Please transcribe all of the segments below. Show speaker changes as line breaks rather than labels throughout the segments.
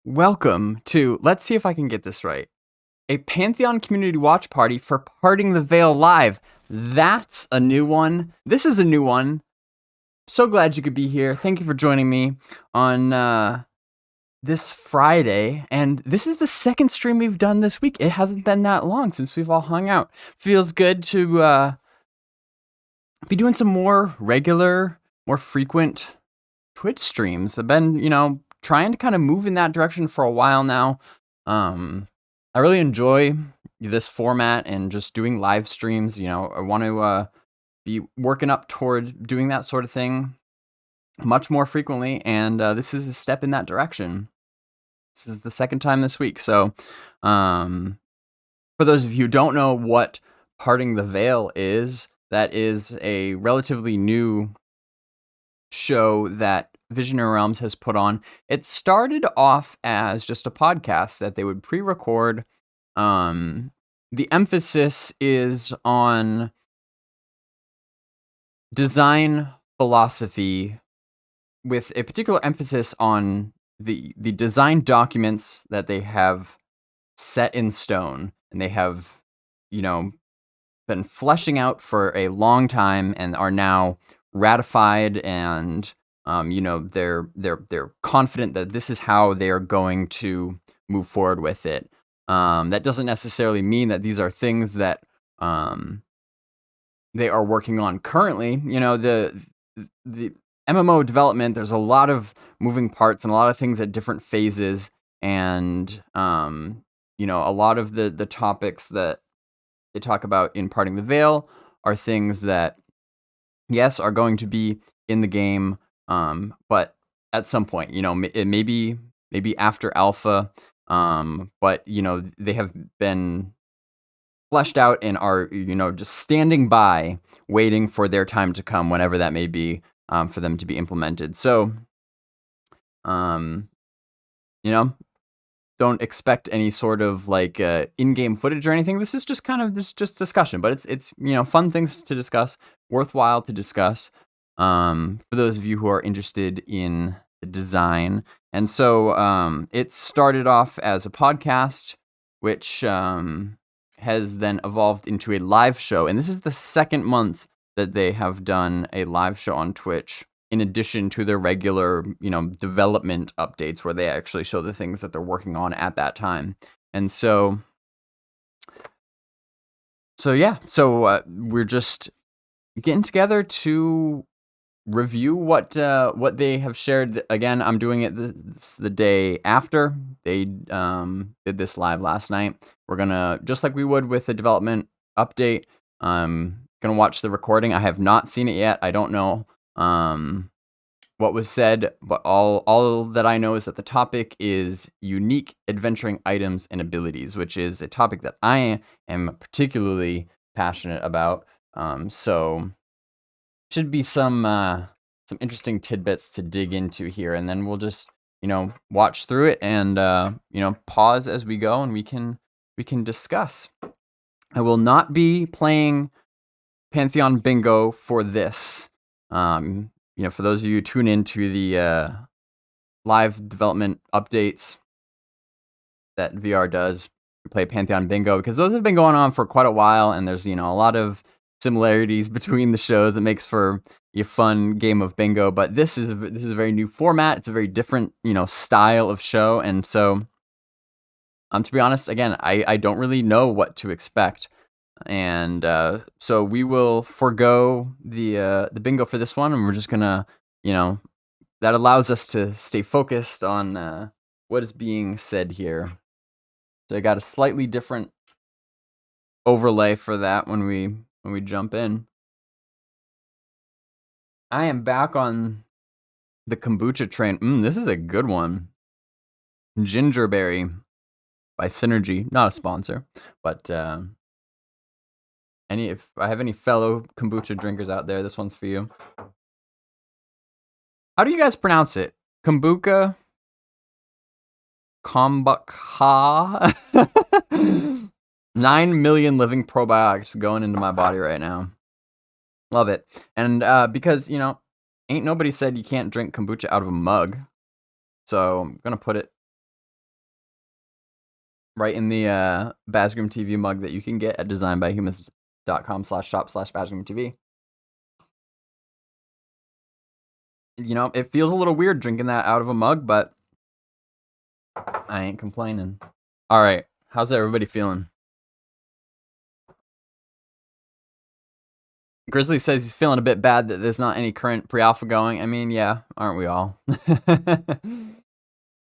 Welcome to, let's see if I can get this right, a Pantheon community watch party for Parting the Veil Live. That's a new one. This is a new one. So glad you could be here. Thank you for joining me on this Friday. And this is the second stream we've done this week. It hasn't been that long since we've all hung out. Feels good to be doing some more regular, more frequent Twitch streams. I've been, trying to kind of move in that direction for a while now. I really enjoy this format and just doing live streams. I want to be working up toward doing that sort of thing much more frequently, and this is a step in that direction. This is the second time this week. So for those of you who don't know what Parting the Veil is, that is a relatively new show that Visionary Realms has put on. It started off as just a podcast that they would pre-record. The emphasis is on design philosophy, with a particular emphasis on the design documents that they have set in stone, and they have, been fleshing out for a long time and are now ratified, and they're confident that this is how they are going to move forward with it. That doesn't necessarily mean that these are things that they are working on currently. The MMO development, there's a lot of moving parts and a lot of things at different phases, and a lot of the topics that they talk about in Parting the Veil are things that, yes, are going to be in the game, but at some point, it may be after alpha, but they have been fleshed out and are just standing by, waiting for their time to come, whenever that may be, for them to be implemented. So, don't expect any sort of in-game footage or anything. This is just just discussion, but it's fun things to discuss, worthwhile to discuss, for those of you who are interested in the design. And so it started off as a podcast, which has then evolved into a live show, and this is the second month that they have done a live show on Twitch, in addition to their regular, development updates where they actually show the things that they're working on at that time. And so we're just getting together to review what they have shared. Again, I'm doing it the day after they did this live last night. We're gonna, just like we would with a development update, gonna watch the recording. I have not seen it yet. I don't know what was said, but all that I know is that the topic is unique adventuring items and abilities, which is a topic that I am particularly passionate about. So should be some interesting tidbits to dig into here, and then we'll just watch through it and pause as we go, and we can discuss. I will not be playing Pantheon Bingo for this. For those of you who tune into the live development updates that VR does, we play Pantheon Bingo because those have been going on for quite a while, and there's a lot of similarities between the shows. It makes for a fun game of bingo, but this is a very new format. It's a very different style of show, and so to be honest, again, I don't really know what to expect. And so we will forego the bingo for this one, and we're just gonna, that allows us to stay focused on what is being said here. So I got a slightly different overlay for that when we jump in. I am back on the kombucha train. This is a good one. Gingerberry by Synergy, not a sponsor, but if I have any fellow kombucha drinkers out there, this one's for you. How do you guys pronounce it? Kombucha? Kombucha? 9 million living probiotics going into my body right now. Love it. And because, ain't nobody said you can't drink kombucha out of a mug. So I'm going to put it right in the BazgrimTV mug that you can get at designbyhumans.com/shop/BazgrimTV. You know, it feels a little weird drinking that out of a mug, but I ain't complaining. All right, how's everybody feeling? Grizzly says he's feeling a bit bad that there's not any current pre-alpha going. I mean, yeah, aren't we all?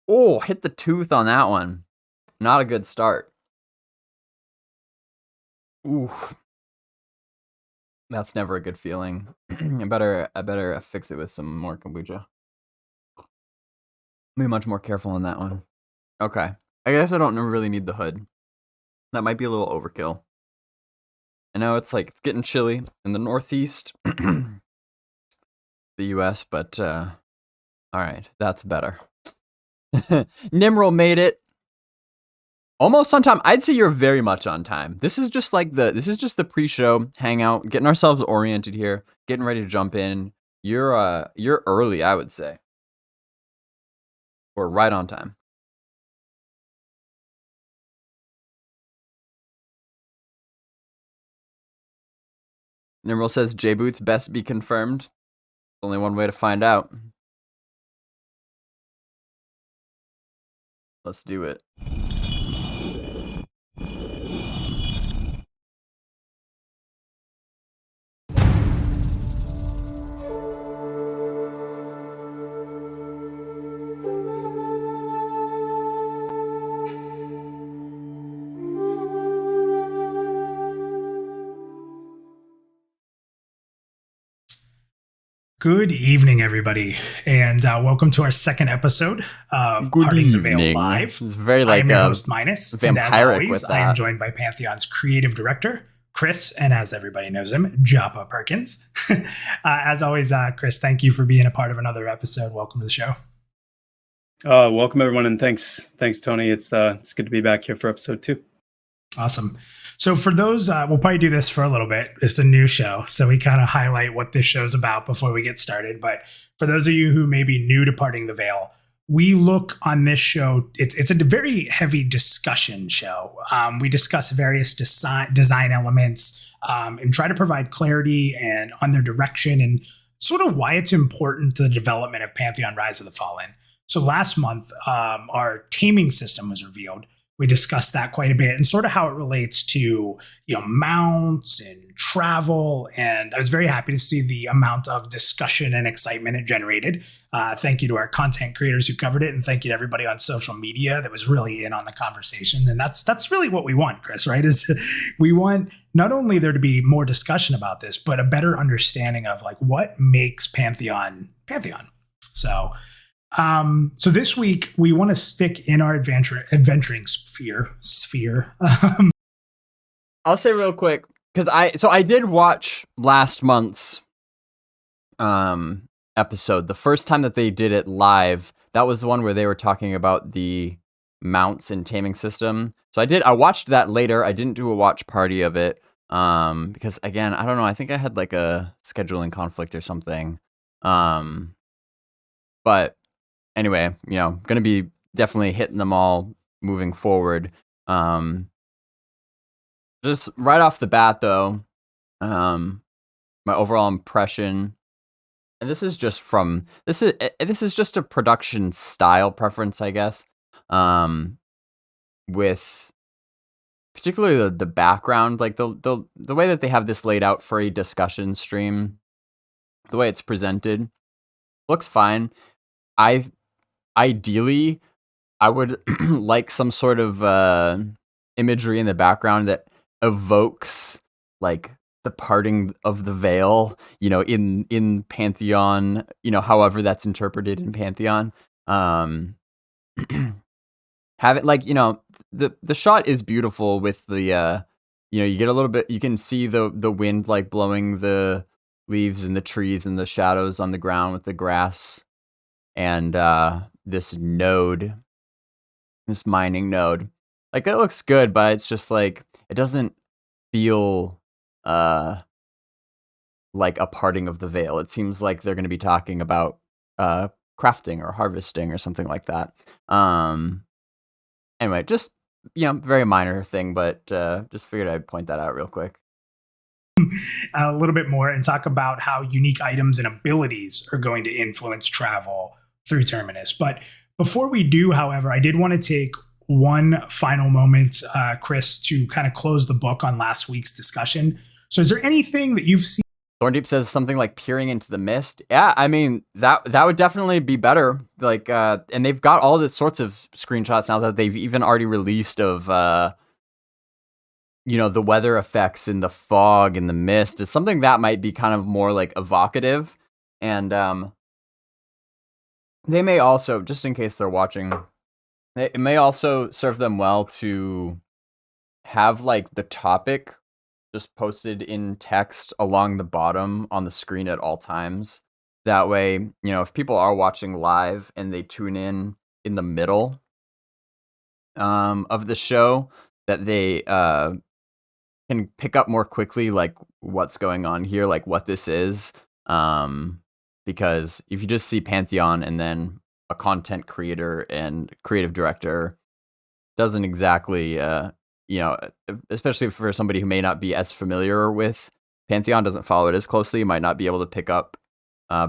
Oh, hit the tooth on that one. Not a good start. Oof. That's never a good feeling. I better fix it with some more kombucha. Be much more careful on that one. Okay. I guess I don't really need the hood. That might be a little overkill. I know it's like it's getting chilly in the northeast, the US, but all right, that's better. Nimrel made it. Almost on time. I'd say you're very much on time. This is just the pre-show hangout, getting ourselves oriented here, getting ready to jump in. You're early, I would say. We're right on time. Nimrel says J-Boots best be confirmed. Only one way to find out. Let's do it.
Good evening, everybody, and welcome to our second episode of Parting the Veil Live.
It's very like
I'm your host, Minus, and as always, I am
that.
joined by Pantheon's creative director, Chris, and as everybody knows him, Joppa Perkins. As always, Chris, thank you for being a part of another episode. Welcome to the show.
Welcome, everyone, and thanks, Tony. It's good to be back here for episode 2.
Awesome. So for those, we'll probably do this for a little bit. It's a new show, so we kind of highlight what this show's about before we get started. But for those of you who may be new to Parting the Veil, we look on this show, it's a very heavy discussion show. We discuss various design elements and try to provide clarity and on their direction and sort of why it's important to the development of Pantheon Rise of the Fallen. So last month, our taming system was revealed. We discussed that quite a bit and sort of how it relates to, mounts and travel. And I was very happy to see the amount of discussion and excitement it generated. Thank you to our content creators who covered it. And thank you to everybody on social media that was really in on the conversation. And that's really what we want, Chris, right? Is we want not only there to be more discussion about this, but a better understanding of like what makes Pantheon. So this week we want to stick in our adventuring sphere.
I'll say real quick because I did watch last month's episode. The first time that they did it live, that was the one where they were talking about the mounts and taming system. So I watched that later. I didn't do a watch party of it because again, I don't know. I think I had like a scheduling conflict or something. But anyway, gonna be definitely hitting them all moving forward. Just right off the bat, though, my overall impression, and this is just a production style preference, I guess. With particularly the background, like the way that they have this laid out for a discussion stream, the way it's presented, looks fine. Ideally, I would like some sort of imagery in the background that evokes like the parting of the veil, in Pantheon, however that's interpreted in Pantheon. Have it like, the shot is beautiful with the you get a little bit, you can see the wind like blowing the leaves and the trees and the shadows on the ground with the grass and this mining node. Like that looks good, but it's just like it doesn't feel like a parting of the veil. It seems like they're going to be talking about crafting or harvesting or something like that. Anyway, just very minor thing, but just figured I'd point that out real quick.
A little bit more and talk about how unique items and abilities are going to influence travel through Terminus. But before we do, however, I did want to take one final moment, Chris, to kind of close the book on last week's discussion. So is there anything that you've seen?
Thorndeep says something like peering into the mist. Yeah, I mean, that would definitely be better. Like, and they've got all this sorts of screenshots now that they've even already released of, the weather effects in the fog and the mist. It's something that might be kind of more like evocative. And they may also, just in case they're watching, it may also serve them well to have like the topic just posted in text along the bottom on the screen at all times. That way, if people are watching live and they tune in the middle of the show, that they can pick up more quickly, like what's going on here, like what this is. Because if you just see Pantheon and then a content creator and creative director, doesn't exactly especially for somebody who may not be as familiar with Pantheon, doesn't follow it as closely, might not be able to pick up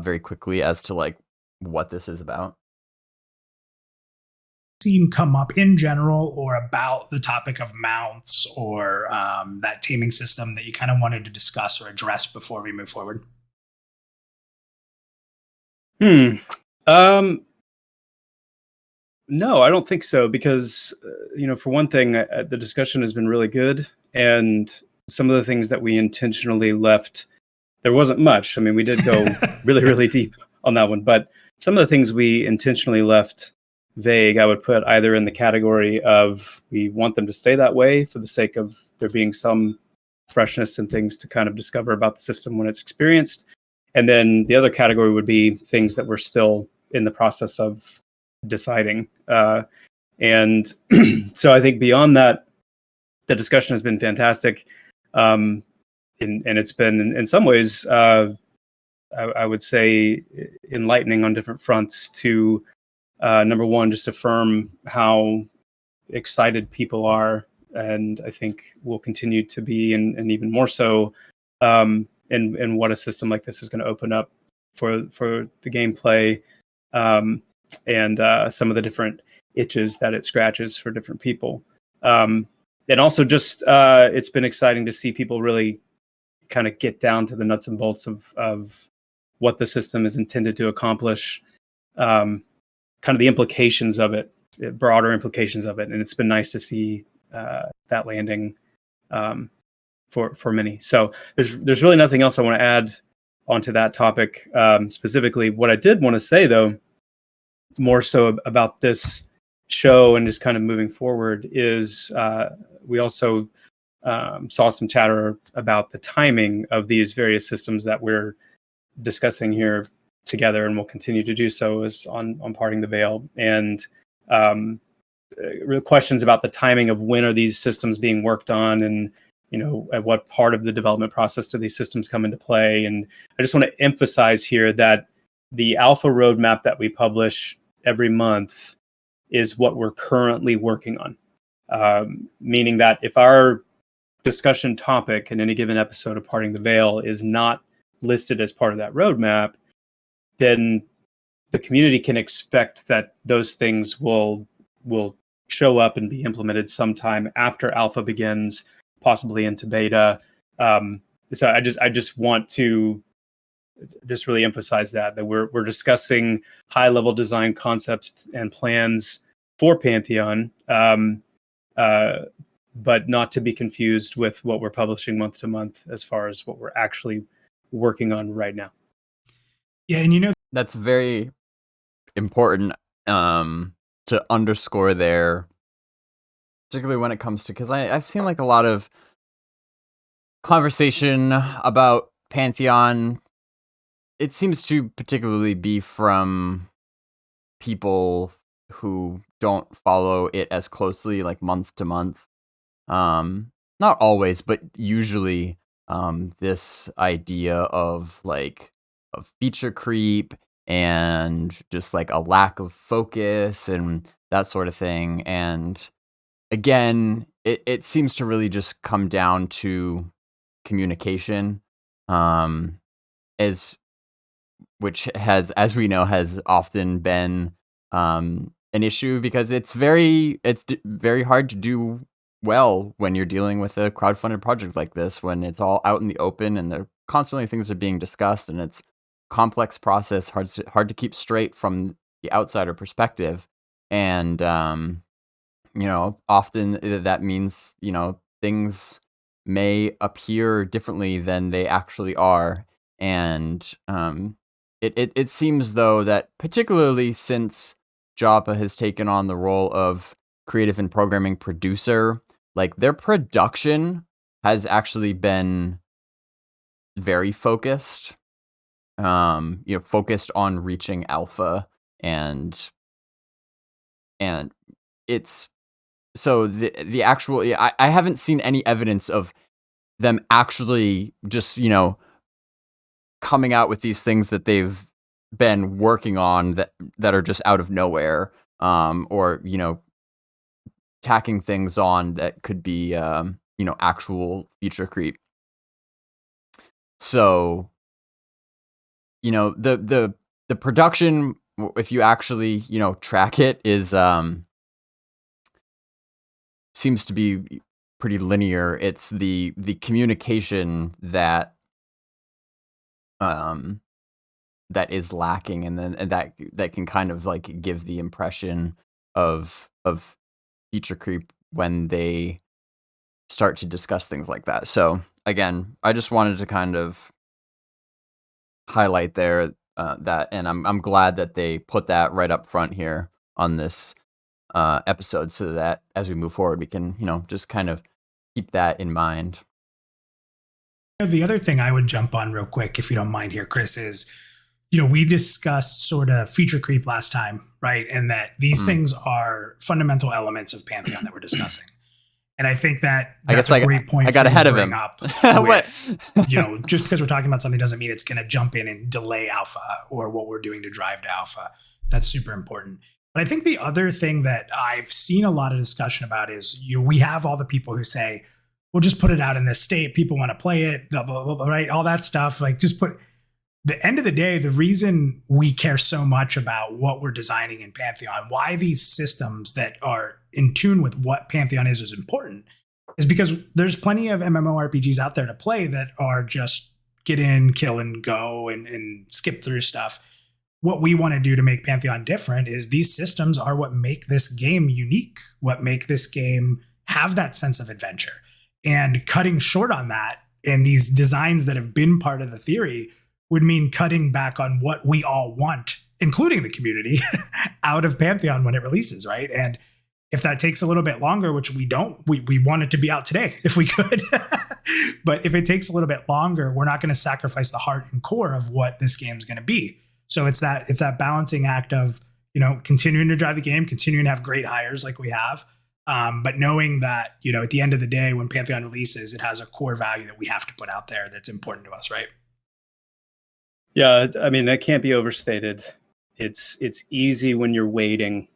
very quickly as to like what this is about.
Seen come up in general or about the topic of mounts or that taming system that you kind of wanted to discuss or address before we move forward?
No, I don't think so, because for one thing, the discussion has been really good, and some of the things that we intentionally left, there wasn't much. I mean, we did go really, really deep on that one, but some of the things we intentionally left vague, I would put either in the category of we want them to stay that way for the sake of there being some freshness and things to kind of discover about the system when it's experienced. And then the other category would be things that we're still in the process of deciding. And so I think beyond that, the discussion has been fantastic. And it's been in some ways, I would say, enlightening on different fronts to, number one, just affirm how excited people are, and I think will continue to be, and even more so, in what a system like this is going to open up for the gameplay, and some of the different itches that it scratches for different people. And also just, it's been exciting to see people really kind of get down to the nuts and bolts of what the system is intended to accomplish, kind of the implications of it, broader implications of it. And it's been nice to see that landing for many. So there's really nothing else I want to add onto that topic specifically. What I did want to say, though, more so about this show and just kind of moving forward, is we also saw some chatter about the timing of these various systems that we're discussing here together, and we'll continue to do so as on Parting the Veil, and real questions about the timing of when are these systems being worked on, and at what part of the development process do these systems come into play. And I just want to emphasize here that the alpha roadmap that we publish every month is what we're currently working on, meaning that if our discussion topic in any given episode of Parting the Veil is not listed as part of that roadmap, then the community can expect that those things will show up and be implemented sometime after alpha begins, possibly into beta. So I just want to just really emphasize that we're discussing high level design concepts and plans for Pantheon, but not to be confused with what we're publishing month to month as far as what we're actually working on right now.
Yeah, and
that's very important to underscore there, particularly when it comes to, because I've seen like a lot of conversation about Pantheon. It seems to particularly be from people who don't follow it as closely, like month to month. Not always, but usually this idea of feature creep and just like a lack of focus and that sort of thing. And again, it seems to really just come down to communication, as which has, as we know, has often been an issue because it's very hard to do well when you're dealing with a crowdfunded project like this, when it's all out in the open and there constantly things are being discussed and it's complex process, hard to keep straight from the outsider perspective. And often that means, things may appear differently than they actually are. And it seems, though, that particularly since Joppa has taken on the role of creative and programming producer, like, their production has actually been very focused, focused on reaching alpha, and it's so the actual, I haven't seen any evidence of them actually just, coming out with these things that they've been working on that are just out of nowhere, or tacking things on that could be actual feature creep. So the production, if you actually track it, is seems to be pretty linear. It's the communication that that is lacking, and then that can kind of like give the impression of feature creep when they start to discuss things like that. So again, I just wanted to kind of highlight there that, and I'm glad that they put that right up front here on this episode, so that as we move forward, we can just kind of keep that in mind.
The other thing I would jump on real quick, if you don't mind here, Chris, is, we discussed sort of feature creep last time, right? And that these things are fundamental elements of Pantheon that we're discussing. And I think that's a great point.
I got ahead of him.
Up with, just because we're talking about something doesn't mean it's going to jump in and delay alpha or what we're doing to drive to alpha. That's super important. But I think the other thing that I've seen a lot of discussion about is we have all the people who say, we'll just put it out in this state. People want to play it, blah, blah, blah, blah, right? All that stuff. Like, just put. The end of the day, the reason we care so much about what we're designing in Pantheon, why these systems that are in tune with what Pantheon is important, is because there's plenty of MMORPGs out there to play that are just get in, kill, and go, and skip through stuff. What we want to do to make Pantheon different is these systems are what make this game unique, what make this game have that sense of adventure. And cutting short on that and these designs that have been part of the theory would mean cutting back on what we all want, including the community, out of Pantheon when it releases, right? And if that takes a little bit longer, which we don't, we want it to be out today if we could. But if it takes a little bit longer, we're not going to sacrifice the heart and core of what this game's going to be. So it's that balancing act of, continuing to drive the game, continuing to have great hires like we have, but knowing that, at the end of the day, when Pantheon releases, it has a core value that we have to put out there that's important to us, right?
Yeah, I mean, that can't be overstated. It's easy when you're waiting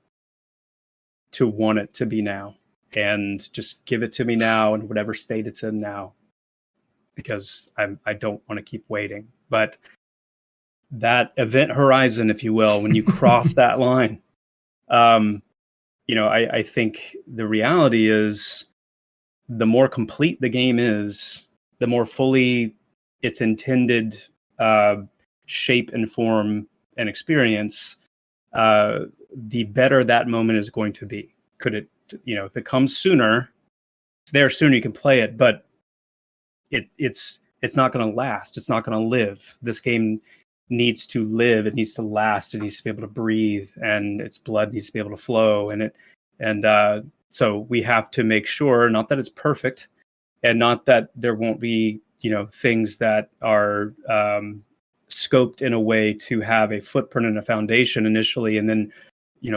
to want it to be now, and just give it to me now in whatever state it's in now, because I don't want to keep waiting. But that event horizon, if you will, when you cross that line, I think the reality is the more complete the game is, the more fully its intended shape and form and experience, the better that moment is going to be. Could it, if it comes sooner, it's there sooner, you can play it, but it's not going to last. It's not going to live. This game needs to live. It needs to last. It needs to be able to breathe, and its blood needs to be able to flow. So we have to make sure, not that it's perfect, and not that there won't be, things that are scoped in a way to have a footprint and a foundation initially, and then,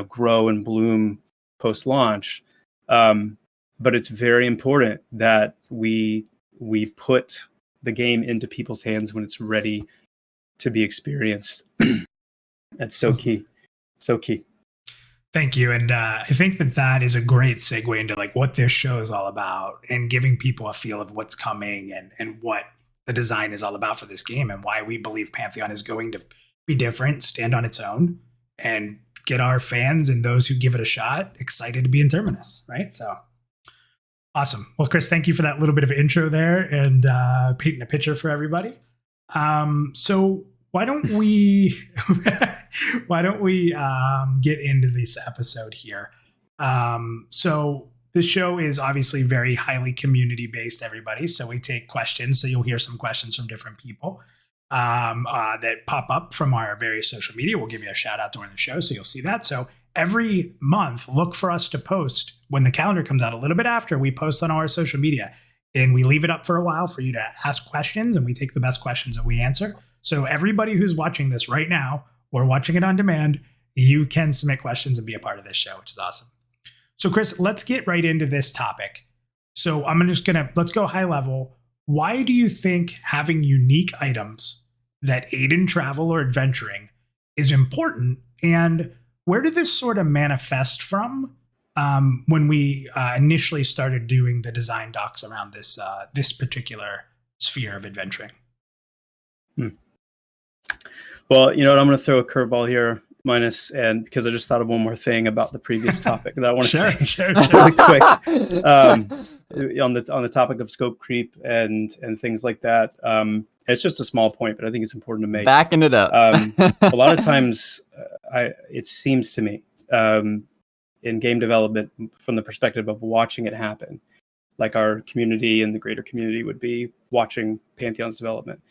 grow and bloom post-launch. But it's very important that we put the game into people's hands when it's ready to be experienced. That's so key. So key.
Thank you. And I think that is a great segue into like what this show is all about and giving people a feel of what's coming and what the design is all about for this game and why we believe Pantheon is going to be different, stand on its own, and get our fans and those who give it a shot excited to be in Terminus, right? So awesome. Well, Chris, thank you for that little bit of intro there and painting a picture for everybody. So why don't we get into this episode here? So this show is obviously very highly community based, everybody. So we take questions. So you'll hear some questions from different people that pop up from our various social media. We'll give you a shout out during the show, so you'll see that. So every month, look for us to post when the calendar comes out a little bit after. We post on our social media and we leave it up for a while for you to ask questions, and we take the best questions that we answer. So everybody who's watching this right now or watching it on demand, you can submit questions and be a part of this show, which is awesome. So Chris, let's get right into this topic. So let's go high level. Why do you think having unique items that aid in travel or adventuring is important? And where did this sort of manifest from when we initially started doing the design docs around this particular sphere of adventuring?
Well, you know what? I'm going to throw a curveball here, and because I just thought of one more thing about the previous topic that I want to say really quick. On the topic of scope creep and things like that. It's just a small point, but I think it's important to make.
Backing it up.
A lot of times, it seems to me, in game development, from the perspective of watching it happen, like our community and the greater community would be watching Pantheon's development.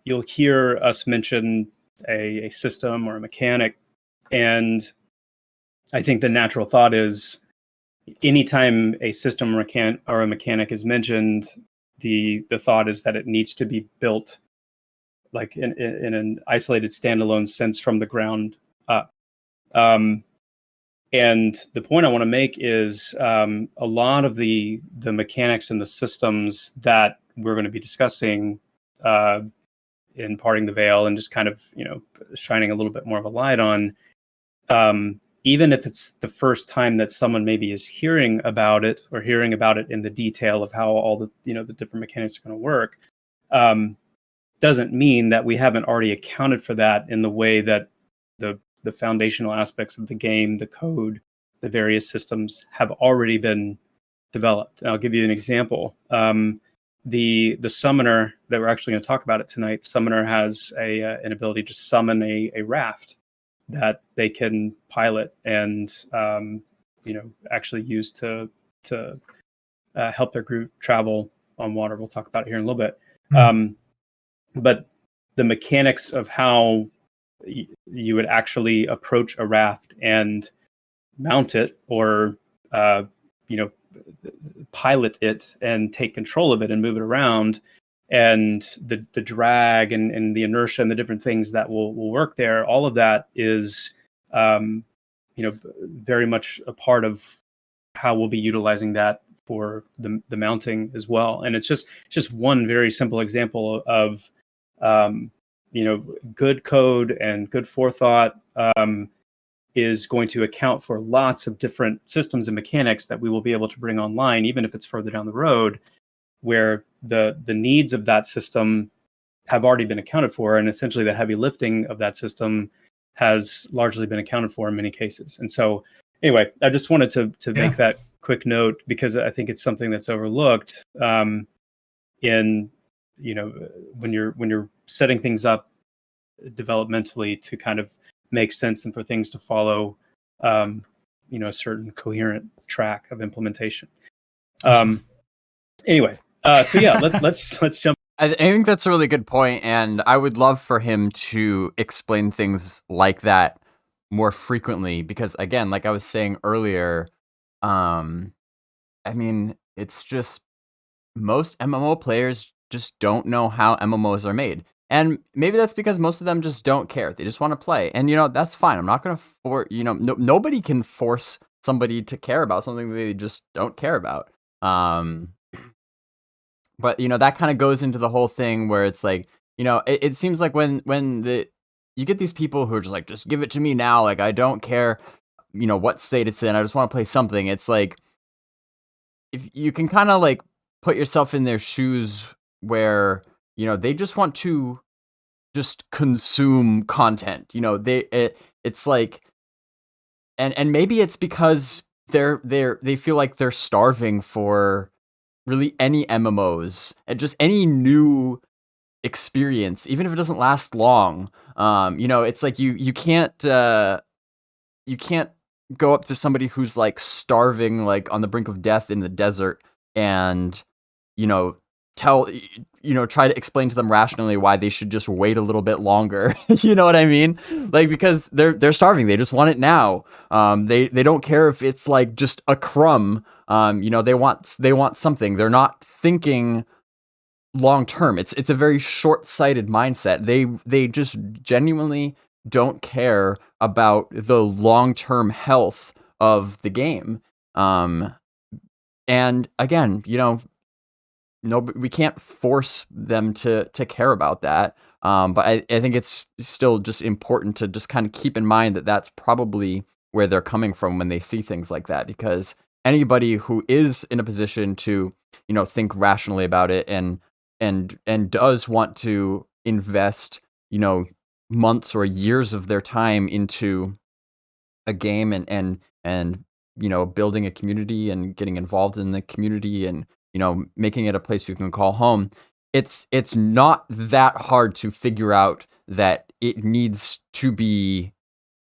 You'll hear us mention a system or a mechanic, and I think the natural thought is anytime a system or a mechanic is mentioned, the thought is that it needs to be built like in an isolated standalone sense from the ground up. And the point I want to make is a lot of the mechanics and the systems that we're going to be discussing in Parting the Veil and just kind of, shining a little bit more of a light on, even if it's the first time that someone maybe is hearing about it or hearing about it in the detail of how all the, the different mechanics are going to work, doesn't mean that we haven't already accounted for that in the way that the foundational aspects of the game, the code, the various systems have already been developed. And I'll give you an example. The summoner that we're actually going to talk about it tonight, the summoner has an ability to summon a raft that they can pilot and actually use to help their group travel on water. We'll talk about it here in a little bit. But the mechanics of how you would actually approach a raft and mount it or pilot it and take control of it and move it around, and the drag and the inertia and the different things that will work there, all of that is very much a part of how we'll be utilizing that for the mounting as well. And it's just one very simple example of good code and good forethought is going to account for lots of different systems and mechanics that we will be able to bring online, even if it's further down the road, where the needs of that system have already been accounted for, and essentially the heavy lifting of that system has largely been accounted for in many cases. And so anyway, I just wanted to make that quick note because I think it's something that's overlooked when you're setting things up developmentally to kind of make sense and for things to follow a certain coherent track of implementation. Anyway, so yeah, let's jump.
I think that's a really good point, and I would love for him to explain things like that more frequently because, again, like I was saying earlier, it's just most MMO players just don't know how MMOs are made. And maybe that's because most of them just don't care. They just want to play. And, that's fine. I'm not going to nobody can force somebody to care about something they just don't care about. But, that kind of goes into the whole thing where it's like, it seems like when you get these people who are just like, just give it to me now. Like, I don't care. what state it's in. I just want to play something. It's like, if you can kind of like put yourself in their shoes where, they just want to just consume content. It's like, and maybe it's because they feel like they're starving for really any MMOs and just any new experience, even if it doesn't last long. It's like you can't go up to somebody who's like starving, like on the brink of death in the desert, and try to explain to them rationally why they should just wait a little bit longer. You know what I mean? Like, because they're starving, they just want it now. They don't care if it's like just a crumb. They want something. They're not thinking long term. It's a very short-sighted mindset. They just genuinely don't care about the long-term health of the game. And again, no, we can't force them to care about that. But I think it's still just important to just kind of keep in mind that that's probably where they're coming from when they see things like that, because anybody who is in a position to, think rationally about it and does want to invest, months or years of their time into a game and building a community and getting involved in the community and making it a place you can call home, it's not that hard to figure out that it needs to be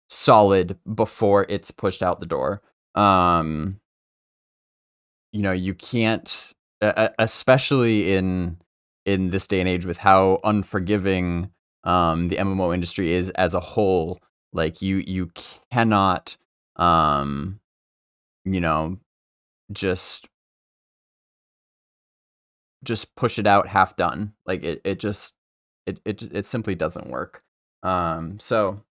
solid before it's pushed out the door. You can't, especially in this day and age with how unforgiving the MMO industry is as a whole. Like, you cannot just push it out half done. Like, it simply doesn't work. So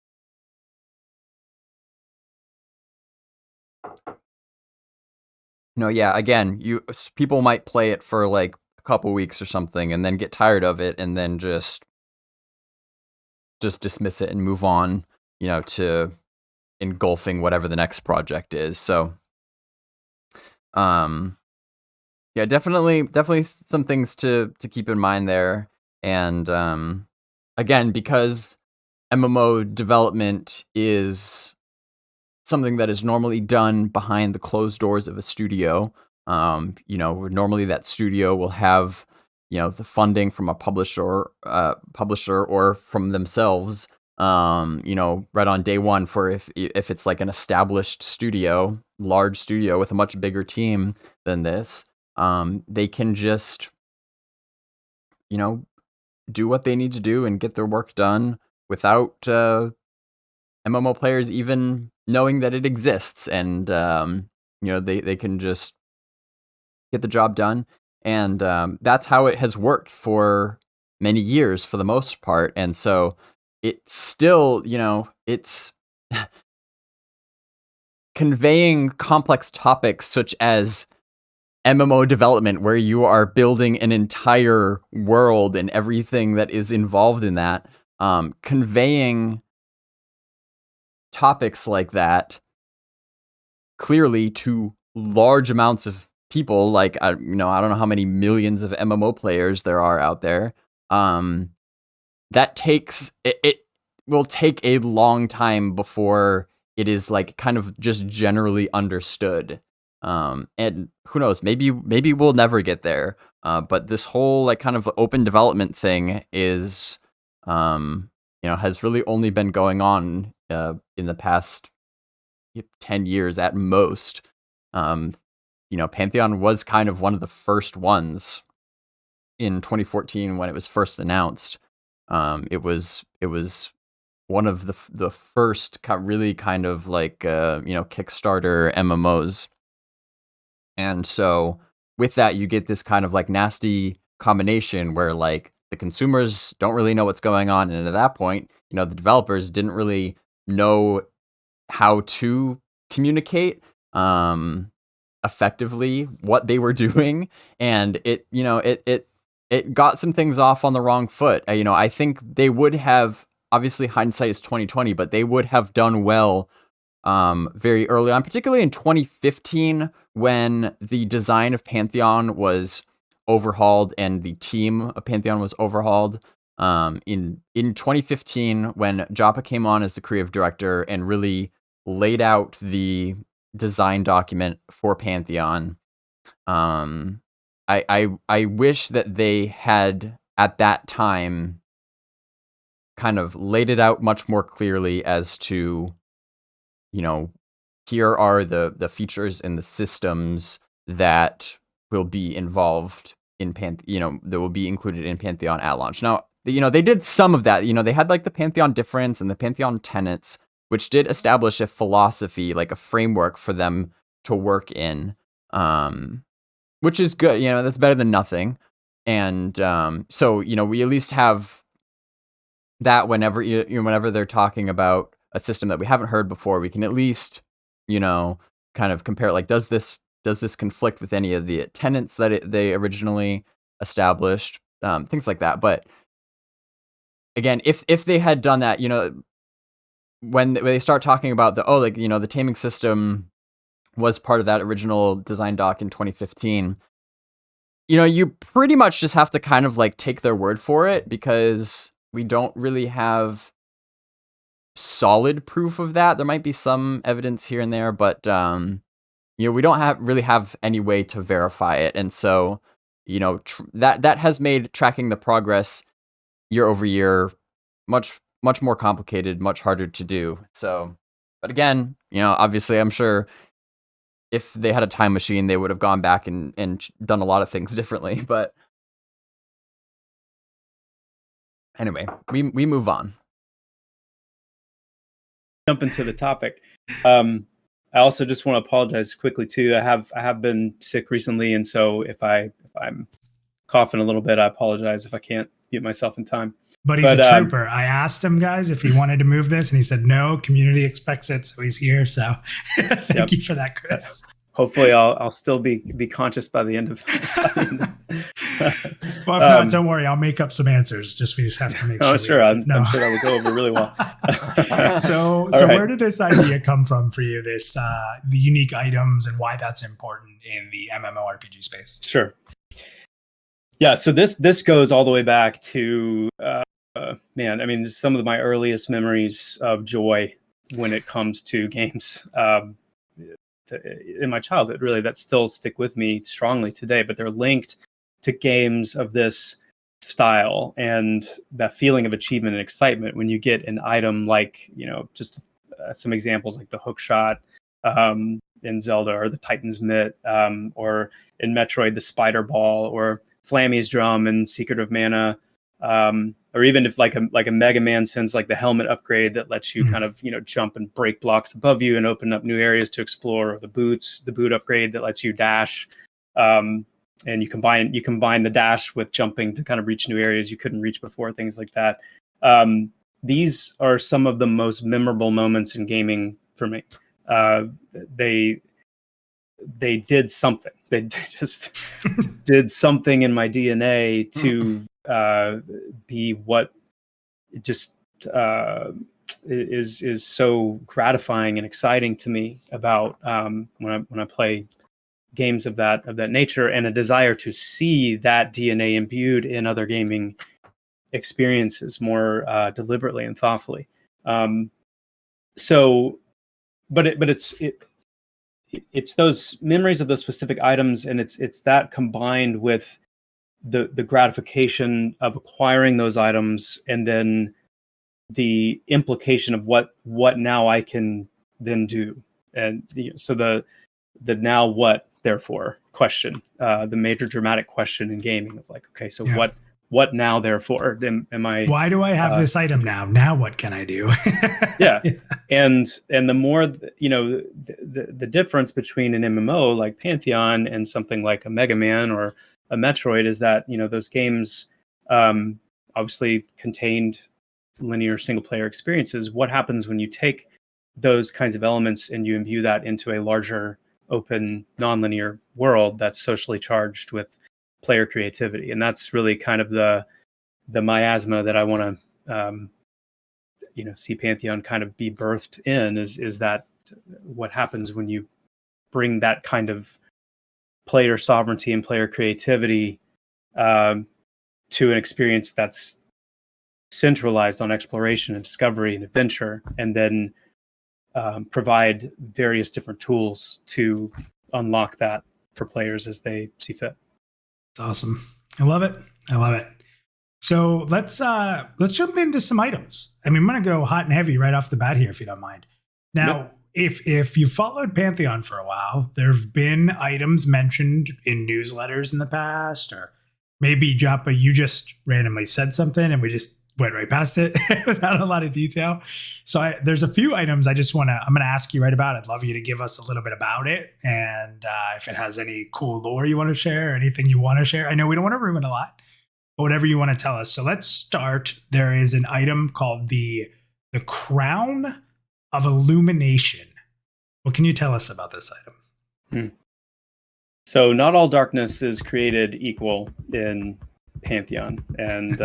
yeah, again, people might play it for like a couple weeks or something and then get tired of it and then just dismiss it and move on, to engulfing whatever the next project is. So yeah, definitely some things to keep in mind there. And again, because MMO development is something that is normally done behind the closed doors of a studio, normally that studio will have, the funding from a publisher or from themselves, right on day one, for if it's like an established studio, large studio with a much bigger team than this, they can just, do what they need to do and get their work done without MMO players even knowing that it exists. And, they can just get the job done. And that's how it has worked for many years for the most part. And so it's still, it's conveying complex topics such as MMO development, where you are building an entire world and everything that is involved in that, conveying topics like that clearly to large amounts of people. Like, I don't know how many millions of MMO players there are out there. That takes it will take a long time before it is like kind of just generally understood. And who knows, maybe we'll never get there. But this whole like kind of open development thing is, has really only been going on in the past 10 years at most. Pantheon was kind of one of the first ones in 2014 when it was first announced. It was one of the first really kind of like Kickstarter MMOs. And so with that, you get this kind of like nasty combination where like the consumers don't really know what's going on, and at that point, the developers didn't really know how to communicate effectively what they were doing, and it got some things off on the wrong foot. I think they would have, obviously hindsight is 2020, but they would have done well very early on, particularly in 2015 when the design of Pantheon was overhauled and the team of Pantheon was overhauled. In 2015, when Joppa came on as the creative director and really laid out the design document for Pantheon, I wish that they had at that time kind of laid it out much more clearly as to, here are the features and the systems that will be involved in that will be included in Pantheon at launch. Now, they did some of that. They had like the Pantheon difference and the Pantheon tenets, which did establish a philosophy, like a framework for them to work in, which is good. That's better than nothing. And so, we at least have that whenever whenever they're talking about a system that we haven't heard before, we can at least, kind of compare, like, does this conflict with any of the tenets that they originally established, things like that. But again, if they had done that, when they start talking about the taming system was part of that original design doc in 2015, you pretty much just have to kind of like take their word for it, because we don't really have solid proof of that. There might be some evidence here and there, but we don't really have any way to verify it. And so, that has made tracking the progress year over year much more complicated, much harder to do. So, but again, obviously, I'm sure if they had a time machine, they would have gone back and done a lot of things differently. But anyway, we move on.
Jump into the topic. I also just want to apologize quickly too. I have been sick recently, and so if I'm coughing a little bit, I apologize if I can't mute myself in time.
But he's a trooper. I asked him, guys, if he wanted to move this, and he said no. Community expects it, so he's here. So thank you for that, Chris.
Hopefully, I'll still be conscious by the end of.
Well, if not, don't worry. I'll make up some answers. We just have to make sure.
Oh, sure. I'm sure that will go over really well.
So where did this idea come from for you? This the unique items and why that's important in the MMORPG space.
Sure. Yeah. So this goes all the way back to some of my earliest memories of joy when it comes to games. In my childhood, really, that still stick with me strongly today, but they're linked to games of this style and that feeling of achievement and excitement when you get an item like, just some examples like the hook shot in Zelda, or the Titan's Mitt, or in Metroid, the spider ball, or Flammy's drum in Secret of Mana, or even if like a Mega Man sends like the helmet upgrade that lets you kind of jump and break blocks above you and open up new areas to explore, or the boot upgrade that lets you dash, and you combine the dash with jumping to kind of reach new areas you couldn't reach before, things like that. These are some of the most memorable moments in gaming for me. They did something. They just did something in my DNA to be what just is so gratifying and exciting to me about when I play games of that nature, and a desire to see that DNA imbued in other gaming experiences more deliberately and thoughtfully. It's those memories of those specific items, and it's that combined with the gratification of acquiring those items, and then the implication of what now I can then do. And so the now what therefore question, the major dramatic question in gaming of like, okay, so what now therefore am I,
why do I have this item now what can I do?
yeah. And the more the difference between an MMO like Pantheon and something like a Mega Man or a Metroid is that those games obviously contained linear single player experiences. What happens when you take those kinds of elements and you imbue that into a larger open non-linear world that's socially charged with player creativity? And that's really kind of the miasma that I want to see Pantheon kind of be birthed in, is that what happens when you bring that kind of player sovereignty and player creativity to an experience that's centralized on exploration and discovery and adventure, and then provide various different tools to unlock that for players as they see fit.
It's awesome. I love it. I love it. So let's jump into some items. I mean, I'm going to go hot and heavy right off the bat here, if you don't mind. Now, if you followed Pantheon for a while, there have been items mentioned in newsletters in the past, or maybe Joppa, you just randomly said something and we just went right past it without a lot of detail. So there's a few items I'm going to ask you right about. I'd love you to give us a little bit about it. And if it has any cool lore you want to share, or anything you want to share. I know we don't want to ruin a lot, but whatever you want to tell us. So let's start. There is an item called the Crown of Illumination. What can you tell us about this item?
So not all darkness is created equal in Pantheon. And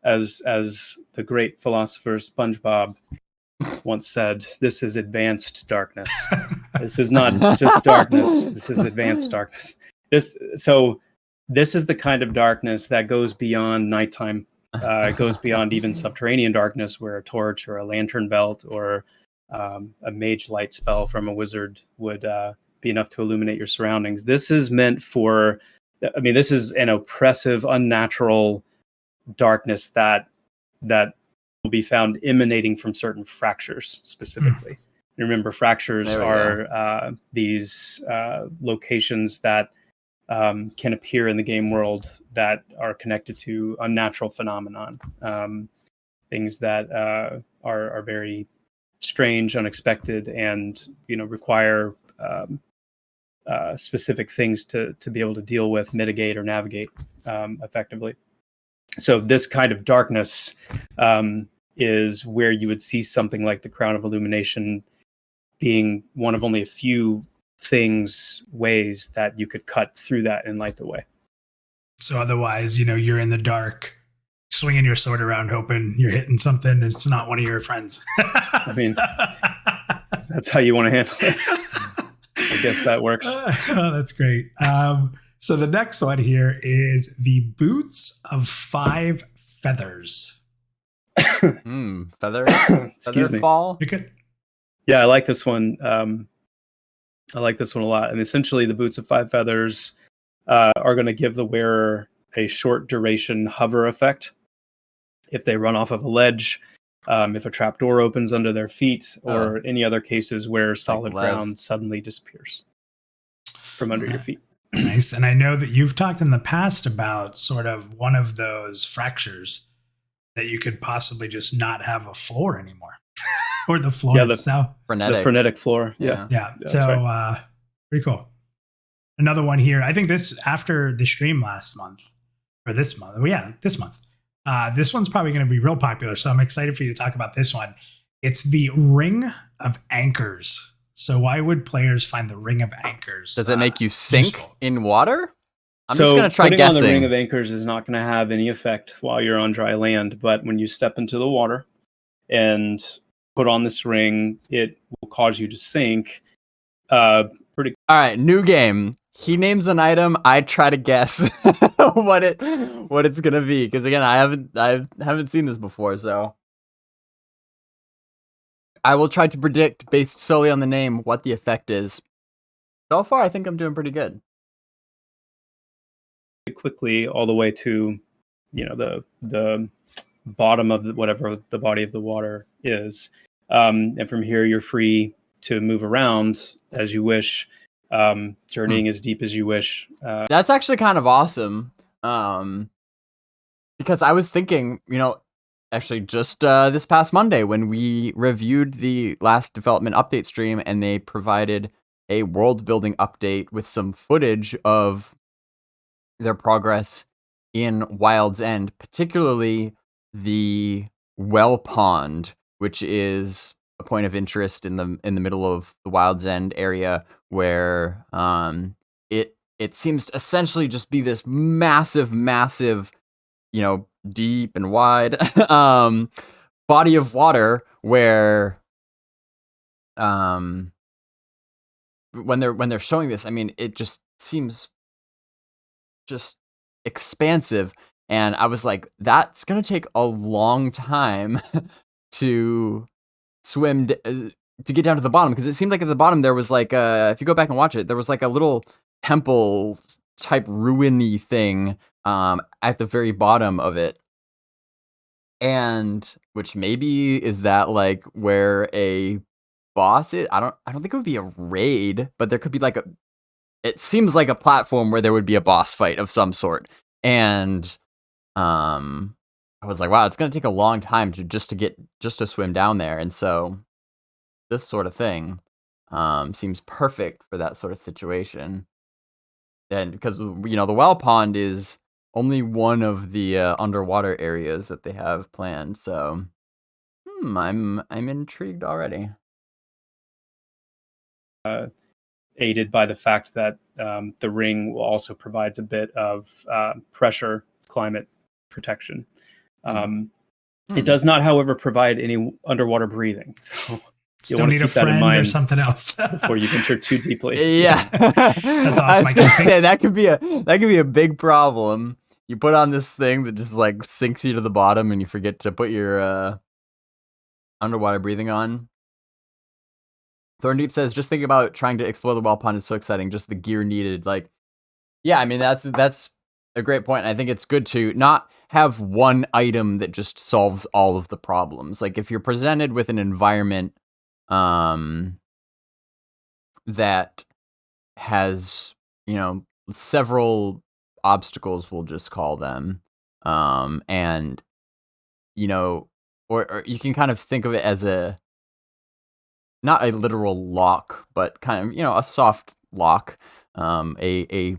as the great philosopher SpongeBob once said, this is advanced darkness. This is not just darkness. This is advanced darkness. This is the kind of darkness that goes beyond nighttime. It goes beyond even subterranean darkness, where a torch or a lantern belt or a mage light spell from a wizard would be enough to illuminate your surroundings. This is meant for, this is an oppressive, unnatural darkness that will be found emanating from certain fractures specifically. Remember, fractures are these locations that can appear in the game world that are connected to unnatural phenomenon, things that are very strange, unexpected, and require specific things to be able to deal with, mitigate, or navigate effectively. So this kind of darkness is where you would see something like the Crown of Illumination being one of only a few ways that you could cut through that and light the way.
So otherwise, you're in the dark, swinging your sword around, hoping you're hitting something and it's not one of your friends.
That's how you want to handle it. I guess that works.
Oh, that's great. So the next one here is the Boots of 5 Feathers.
Feather
Excuse me.
Fall.
You good?
Yeah, I like this one. I like this one a lot. And essentially, the Boots of 5 Feathers are going to give the wearer a short duration hover effect if they run off of a ledge, if a trapdoor opens under their feet, or any other cases where solid ground suddenly disappears from under your feet.
Nice. And I know that you've talked in the past about sort of one of those fractures that you could possibly just not have a floor anymore. Or the floor itself.
The frenetic floor. Yeah.
So right. Pretty cool. Another one here. I think this after the stream last month, or this month. Oh, yeah, this month. This one's probably going to be real popular. So I'm excited for you to talk about this one. It's the Ring of Anchors. So why would players find the Ring of Anchors?
Does it make you sink
useful?
in water? I'm just going to try
putting
guessing.
On the Ring of Anchors is not going to have any effect while you're on dry land. But when you step into the water and put on this ring, it will cause you to sink.
All right, new game. He names an item. I try to guess what it's gonna be, because again, I haven't seen this before, so I will try to predict based solely on the name what the effect is. So far, I think I'm doing pretty good.
Quickly, all the way to the bottom of whatever the body of the water is, and from here you're free to move around as you wish, journeying as deep as you wish.
That's actually kind of awesome, because I was thinking, actually just this past Monday when we reviewed the last development update stream, and they provided a world building update with some footage of their progress in Wild's End, particularly the well pond, which is a point of interest in the middle of the Wild's End area, where it seems to essentially just be this massive, deep and wide body of water where um when they're showing this, I mean, it just seems just expansive, and I was like, that's gonna take a long time to swim to get down to the bottom, because it seemed like at the bottom there was like if you go back and watch it, there was like a little temple type ruiny thing at the very bottom of it, and which maybe is that like where a boss is. I don't think it would be a raid, but there could be like it seems like a platform where there would be a boss fight of some sort. And I was like, wow, it's gonna take a long time to swim down there. And so this sort of thing seems perfect for that sort of situation. And because the well pond is only one of the underwater areas that they have planned. So I'm intrigued already.
Aided by the fact that the ring also provides a bit of pressure climate protection. It does not, however, provide any underwater breathing. So
still need a friend or something else
before you venture too deeply.
Yeah,
that's awesome.
I was say that could be a big problem. You put on this thing that just like sinks you to the bottom, and you forget to put your underwater breathing on. Thorndeep says, just thinking about trying to explore the well pond is so exciting. Just the gear needed. Like, yeah, I mean, that's a great point. I think it's good to not have one item that just solves all of the problems. Like, if you're presented with an environment that has, several obstacles, we'll just call them, and, or you can kind of think of it as not a literal lock, but kind of, a soft lock, a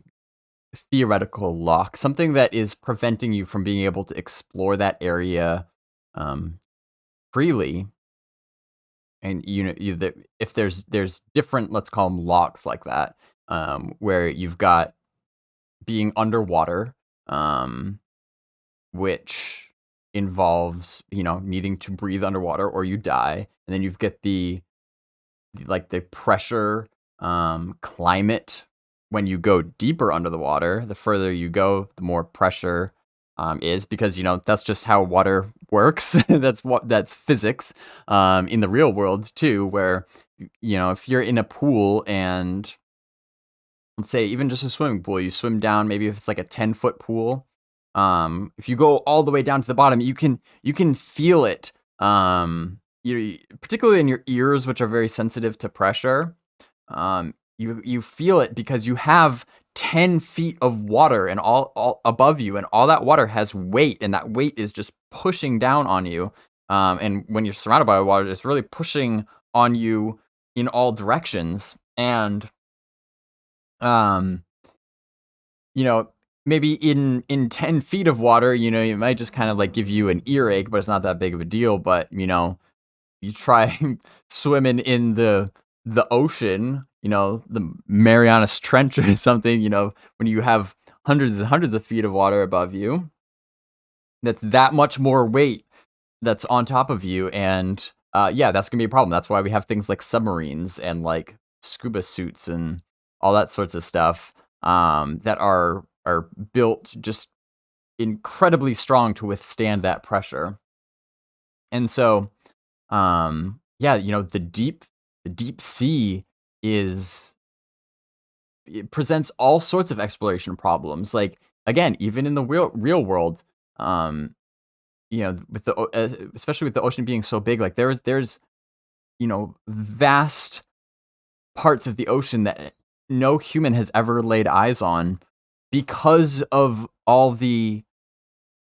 theoretical lock, something that is preventing you from being able to explore that area freely. And if there's different, let's call them locks like that, where you've got being underwater, which involves needing to breathe underwater or you die, and then you've got the pressure climate. When you go deeper under the water, the further you go, the more pressure is, because that's just how water works. that's physics in the real world too, where if you're in a pool, and let's say even just a swimming pool, you swim down, maybe if it's like a 10-foot pool, if you go all the way down to the bottom, you can feel it, particularly in your ears, which are very sensitive to pressure. You feel it because you have 10 feet of water and all above you, and all that water has weight, and that weight is just pushing down on you. And when you're surrounded by water, it's really pushing on you in all directions. And maybe in 10 feet of water, it might just kind of like give you an earache, but it's not that big of a deal. But you try swimming in the ocean, the Marianas Trench or something, when you have hundreds and hundreds of feet of water above you, that's that much more weight that's on top of you. And that's gonna be a problem. That's why we have things like submarines and like scuba suits and all that sorts of stuff that are built just incredibly strong to withstand that pressure. And so the deep sea it presents all sorts of exploration problems. Like, again, even in the real world, with especially with the ocean being so big, like there's vast parts of the ocean that no human has ever laid eyes on, because of all the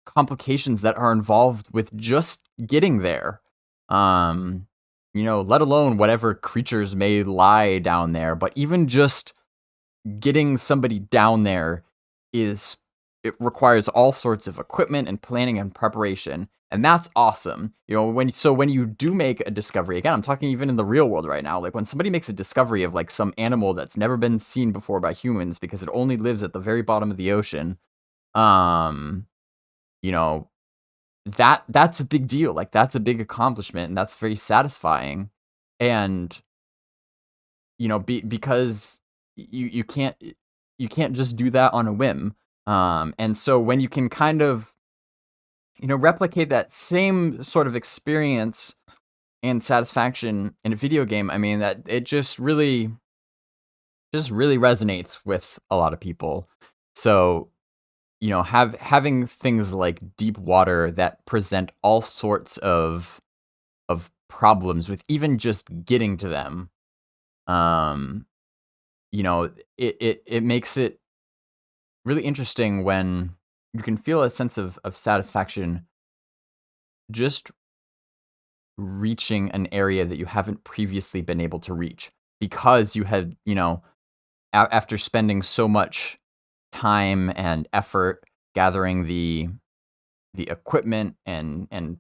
complications that are involved with just getting there. Let alone whatever creatures may lie down there. But even just getting somebody down there it requires all sorts of equipment and planning and preparation. And that's awesome. When you do make a discovery, again, I'm talking even in the real world right now, like when somebody makes a discovery of like some animal that's never been seen before by humans because it only lives at the very bottom of the ocean, that's a big deal. Like, that's a big accomplishment, and that's very satisfying. And because you can't just do that on a whim. And so when you can kind of replicate that same sort of experience and satisfaction in a video game, I mean, that it just really resonates with a lot of people. So having things like deep water that present all sorts of problems with even just getting to them, it makes it really interesting when you can feel a sense of satisfaction just reaching an area that you haven't previously been able to reach, because you had, after spending so much time and effort gathering the equipment and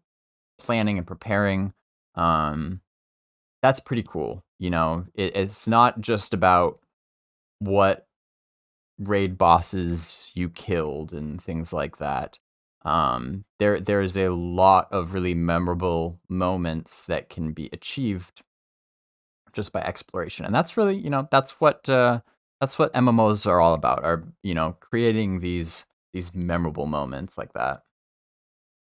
planning and preparing. That's pretty cool. It's not just about what raid bosses you killed and things like that. There's a lot of really memorable moments that can be achieved just by exploration, and that's really that's what MMOs are all about, are creating these memorable moments like that.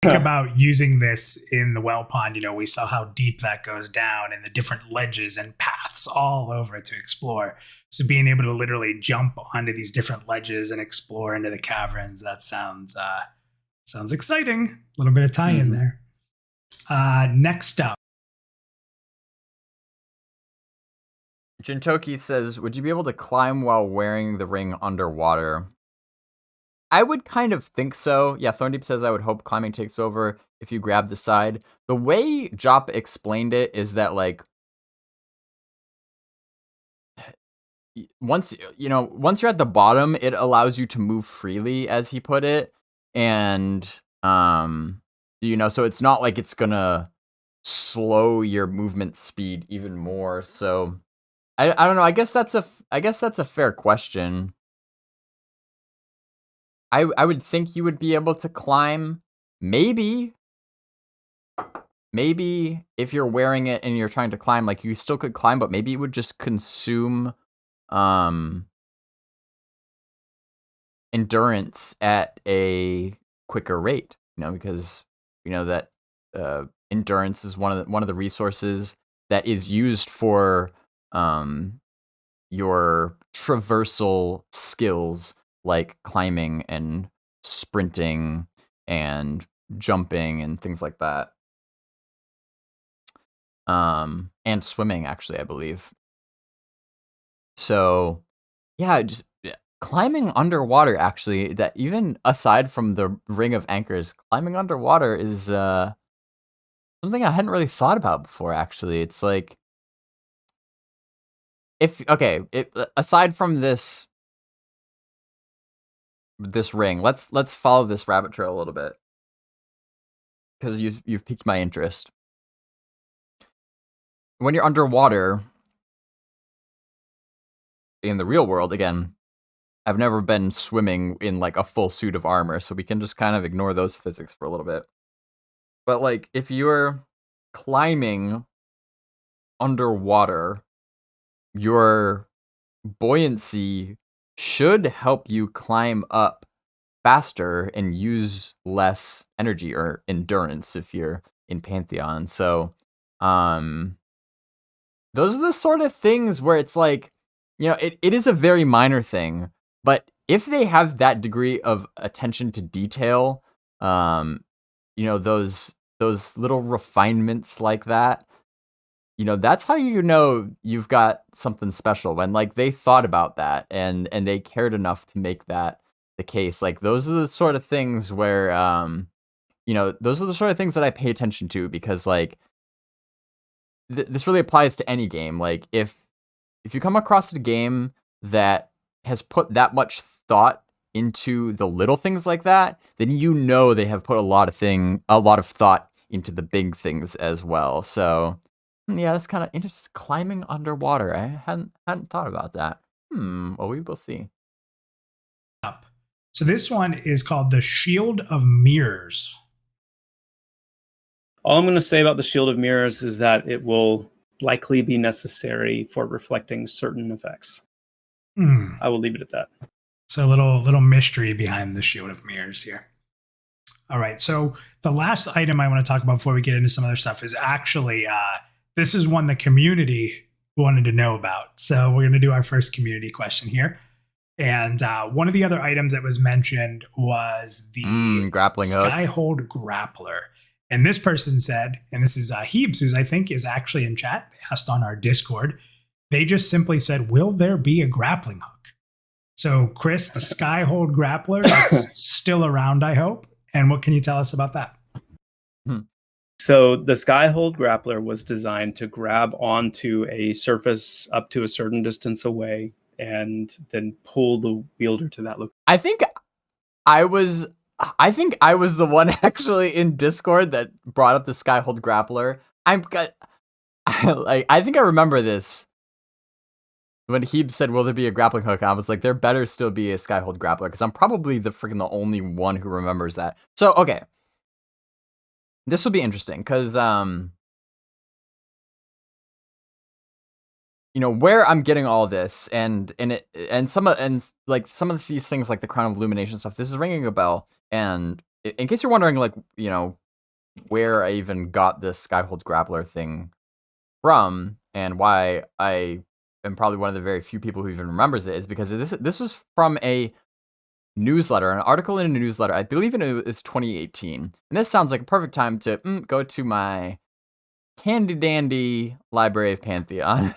Think about using this in the well pond. We saw how deep that goes down and the different ledges and paths all over it to explore. So being able to literally jump onto these different ledges and explore into the caverns, that sounds exciting. A little bit of tie-in there. Next up,
Jintoki says, would you be able to climb while wearing the ring underwater? I would kind of think so. Yeah, Thorndeep says, I would hope climbing takes over if you grab the side. The way Jop explained it is that, like, once you're at the bottom, it allows you to move freely, as he put it. And, so it's not like it's gonna slow your movement speed even more. So I don't know. I guess that's a fair question. I would think you would be able to climb. Maybe if you're wearing it and you're trying to climb, like, you still could climb, but maybe it would just consume endurance at a quicker rate. Because that endurance is one of the resources that is used for your traversal skills, like climbing and sprinting and jumping and things like that. And swimming, actually, I believe. So, yeah, just climbing underwater, actually, that even aside from the Ring of Anchors, climbing underwater is something I hadn't really thought about before, actually. It's like, aside from this ring, let's follow this rabbit trail a little bit, because you've piqued my interest. When you're underwater in the real world, again, I've never been swimming in like a full suit of armor, so we can just kind of ignore those physics for a little bit. But like, if you're climbing underwater, your buoyancy should help you climb up faster and use less energy or endurance if you're in Pantheon. So those are the sort of things where it's like, it is a very minor thing, but if they have that degree of attention to detail, those little refinements like that, that's how you've got something special, when like they thought about that and they cared enough to make that the case. Like, those are the sort of things where those are the sort of things that I pay attention to, because like this really applies to any game. Like, if you come across a game that has put that much thought into the little things like that, then they have put a lot of thought into the big things as well. So yeah, that's kind of interesting. Climbing underwater, I hadn't thought about that. Well, we will see.
So this one is called the Shield of Mirrors.
All I'm going to say about the Shield of Mirrors is that it will likely be necessary for reflecting certain effects. I will leave it at that.
So a little mystery behind the Shield of Mirrors here. All right, so the last item I want to talk about before we get into some other stuff is actually this is one the community wanted to know about. So we're going to do our first community question here. And one of the other items that was mentioned was the
grappling hook.
Skyhold Grappler. And this person said, and this is Hebes, who's I think is actually in chat, they asked on our Discord, they just simply said, will there be a grappling hook? So Chris, the Skyhold Grappler, that's still around, I hope. And what can you tell us about that?
So the Skyhold Grappler was designed to grab onto a surface up to a certain distance away and then pull the wielder to that location.
I think I was the one actually in Discord that brought up the Skyhold Grappler. I think I remember this. When Hebe said, will there be a grappling hook? I was like, there better still be a Skyhold Grappler, because I'm probably the only one who remembers that. So, okay. This will be interesting, because, you know, where I'm getting all this, and some of these things, like the Crown of Illumination stuff, this is ringing a bell. And in case you're wondering, like, you know, where I even got this Skyhold Grappler thing from, and why I am probably one of the very few people who even remembers it, is because this was from a newsletter, an article in a newsletter. I believe it was 2018. And this sounds like a perfect time to go to my handy dandy library of Pantheon.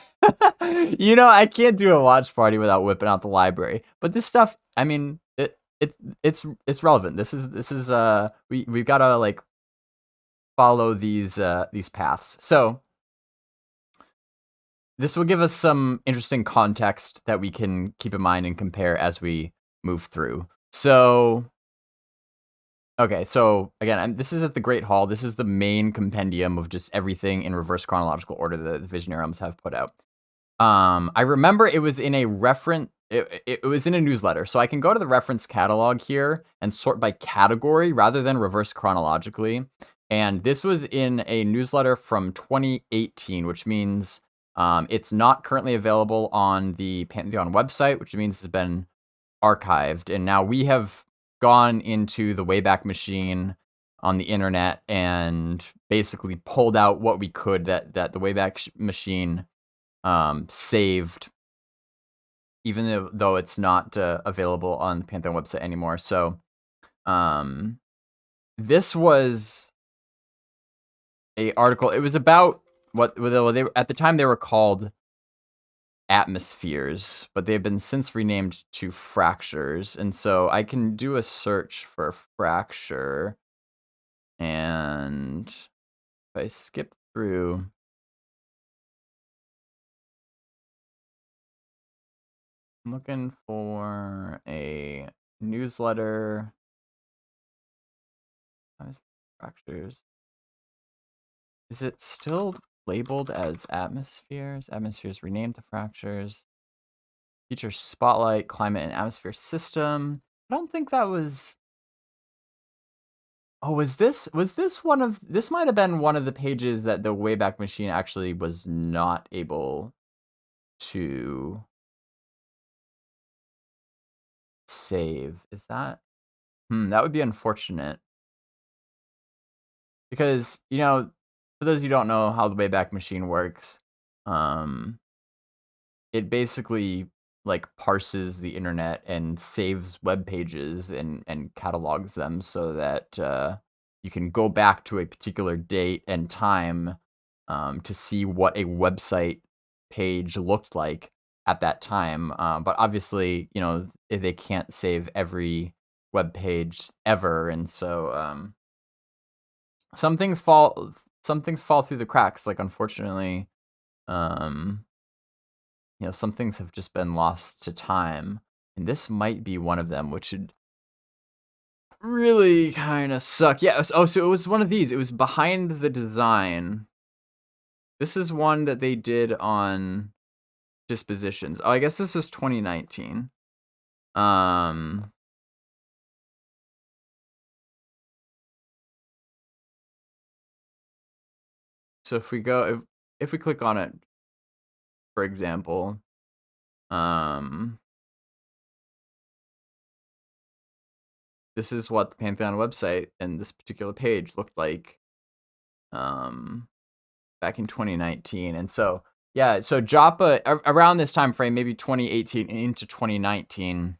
You know, I can't do a watch party without whipping out the library. But this stuff, I mean, it's relevant. This is we've got to like follow these paths. So this will give us some interesting context that we can keep in mind and compare as we move through. So, okay, so again, this is at the Great Hall. This is the main compendium of just everything in reverse chronological order that the Visionary Realms have put out. I remember it was in a reference. It was in a newsletter, so I can go to the reference catalog here and sort by category rather than reverse chronologically. And this was in a newsletter from 2018, which means it's not currently available on the Pantheon website, which means it's been archived. And now we have gone into the Wayback Machine on the internet and basically pulled out what we could that the Wayback Machine saved, even though it's not available on the Pantheon website anymore. So this was a article. It was about what they at the time they were called atmospheres, but they've been since renamed to fractures. And so I can do a search for fracture, and if I skip through, I'm looking for a newsletter. Fractures. Is it still labeled as atmospheres? Atmospheres renamed to fractures. Feature spotlight, climate, and atmosphere system. I don't think that was. Oh, was this one of? This might have been one of the pages that the Wayback Machine actually was not able to save. Is that? That would be unfortunate. Because, you know, for those who don't know how the Wayback Machine works, it basically like parses the internet and saves web pages and catalogs them so that you can go back to a particular date and time to see what a website page looked like at that time. But obviously, you know, they can't save every web page ever, and so some things fall through the cracks. Like, unfortunately, you know, some things have just been lost to time, and this might be one of them, which would really kind of suck. Yeah. So it was one of these. It was behind the design. This is one that they did on dispositions. Oh, I guess this was 2019. So if we go, if we click on it, for example, this is what the Pantheon website and this particular page looked like back in 2019. And so, yeah, so Joppa, around this time frame, maybe 2018 into 2019,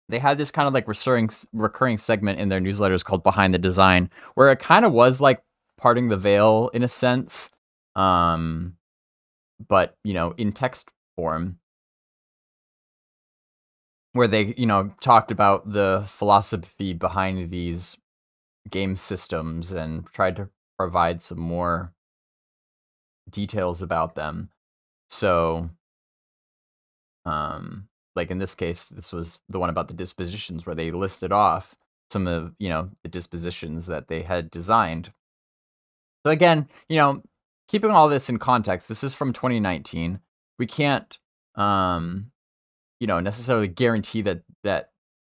they had this kind of like recurring segment in their newsletters called Behind the Design, where it kind of was like parting the veil in a sense, but, you know, in text form, where they, you know, talked about the philosophy behind these game systems and tried to provide some more details about them. So, like in this case, this was the one about the dispositions where they listed off some of, you know, the dispositions that they had designed. So again, you know, keeping all this in context, this is from 2019. We can't, you know, necessarily guarantee that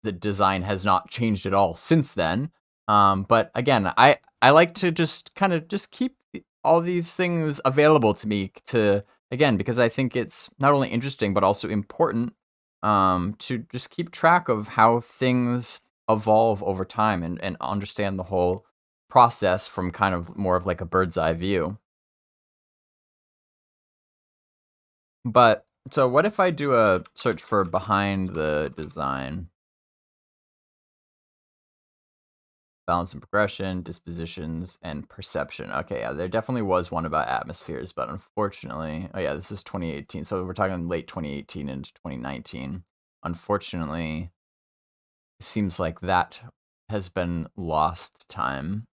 the design has not changed at all since then. But again, I like to just kind of just keep all these things available to me to, again, because I think it's not only interesting but also important to just keep track of how things evolve over time and understand the whole process from kind of more of like a bird's eye view. But so what if I do a search for behind the design? Balance and progression, dispositions, and perception. Okay, yeah, there definitely was one about atmospheres, but unfortunately, oh yeah, this is 2018. So we're talking late 2018 into 2019. Unfortunately, it seems like that has been lost time.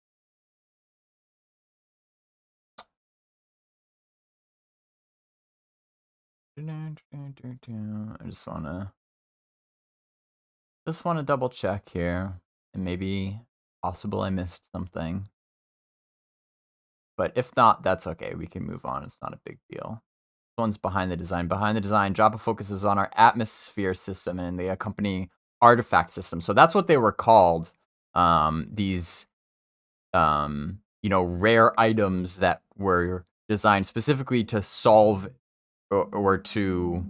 I just wanna double check here, and maybe possible I missed something. But if not, that's okay. We can move on. It's not a big deal. This one's behind the design. Behind the design, Joppa focuses on our atmosphere system and the accompanying artifact system. So that's what they were called. These, you know, rare items that were designed specifically to solve or to,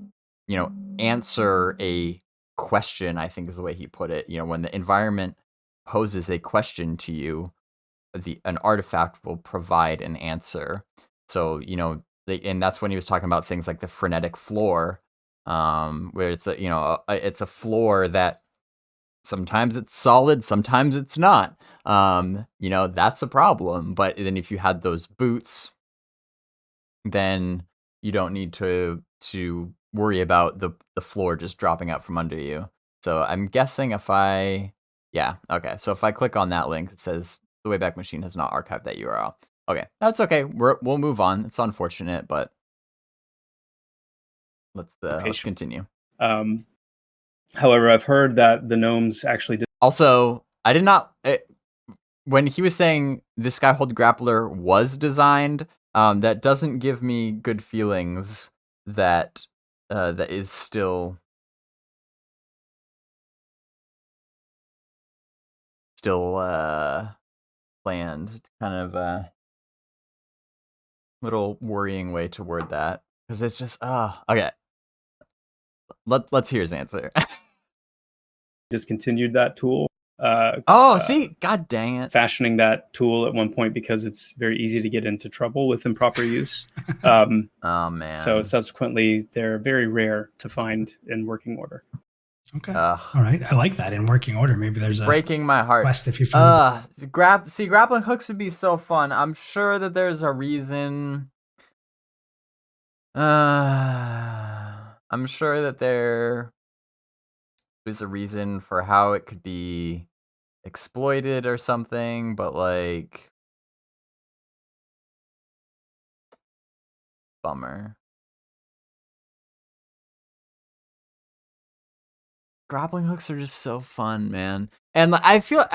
you know, answer a question, I think is the way he put it. You know, when the environment poses a question to you, an artifact will provide an answer. So, you know, and that's when he was talking about things like the frenetic floor, where it's a, you know, it's a floor that sometimes it's solid, sometimes it's not. You know, that's a problem. But then if you had those boots, then you don't need to worry about the floor just dropping out from under you. So I'm guessing if yeah, okay. So if I click on that link, it says the Wayback Machine has not archived that URL. Okay, that's okay. We'll move on. It's unfortunate, but let's continue.
However, I've heard that the gnomes actually did.
Also, I did not. When he was saying this Skyhold Grappler was designed, that doesn't give me good feelings that that is still planned. Kind of a little worrying way to word that, because it's just okay. Let's hear his answer.
Discontinued that tool.
See, god dang it!
Fashioning that tool at one point because it's very easy to get into trouble with improper use.
Oh man!
So subsequently, they're very rare to find in working order.
Okay. All right. I like that, in working order. Maybe there's a
breaking my heart
quest if you find
grappling hooks would be so fun. I'm sure that there's a reason. I'm sure that there is a reason for how it could be exploited or something, but like, bummer. Grappling hooks are just so fun, man. And I feel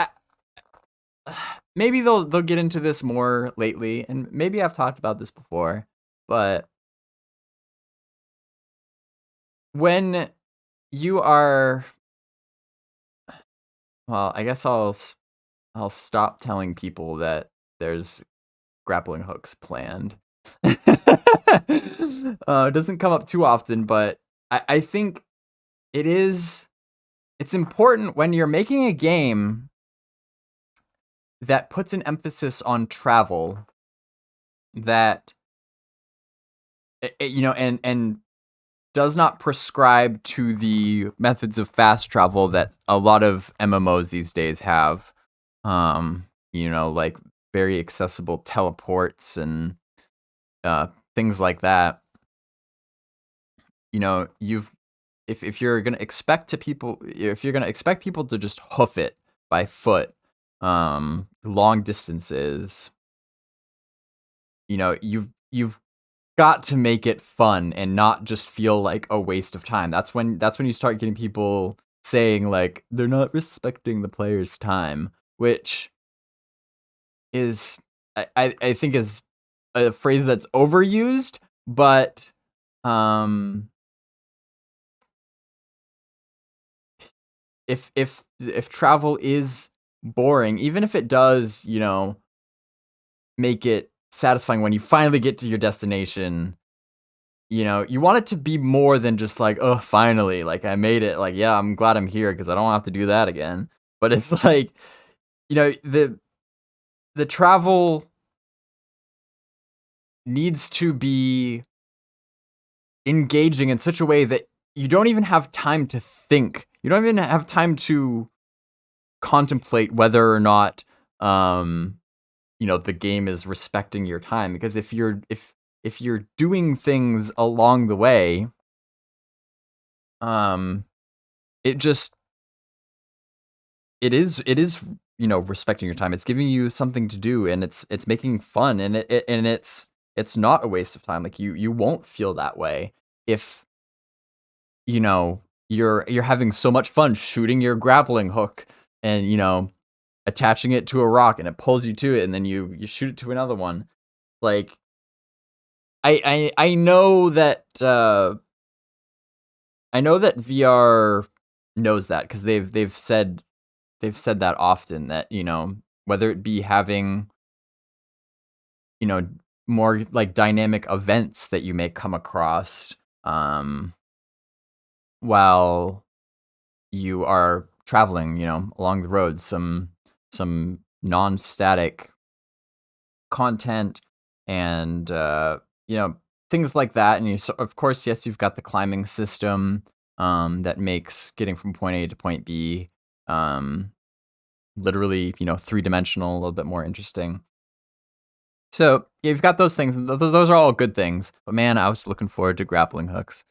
maybe they'll get into this more lately, and maybe I've talked about this before, but when you are, well, I guess I'll stop telling people that there's grappling hooks planned. It doesn't come up too often, but I think it's important when you're making a game that puts an emphasis on travel, that and does not prescribe to the methods of fast travel that a lot of MMOs these days have. Like very accessible teleports and things like that. If you're gonna expect people to just hoof it by foot, long distances, you've got to make it fun and not just feel like a waste of time. That's when you start getting people saying like they're not respecting the player's time, which is I think is a phrase that's overused, but if travel is boring, even if it does, make it satisfying when you finally get to your destination, you want it to be more than just like, oh, finally, like I made it, like, yeah, I'm glad I'm here because I don't have to do that again. But it's like, the travel needs to be engaging in such a way that you don't even have time to think. You don't even have time to contemplate whether or not the game is respecting your time, because if you're doing things along the way, it is respecting your time. It's giving you something to do, and it's making fun, and it's not a waste of time. Like you won't feel that way if you're having so much fun shooting your grappling hook and attaching it to a rock, and it pulls you to it, and then you shoot it to another one. Like I know that VR knows that, because they've said that often, that whether it be having more like dynamic events that you may come across while you are traveling along the road, some non-static content and things like that. And of course, yes, you've got the climbing system that makes getting from point A to point B literally three-dimensional, a little bit more interesting. So yeah, you've got those things, and those are all good things. But man, I was looking forward to grappling hooks.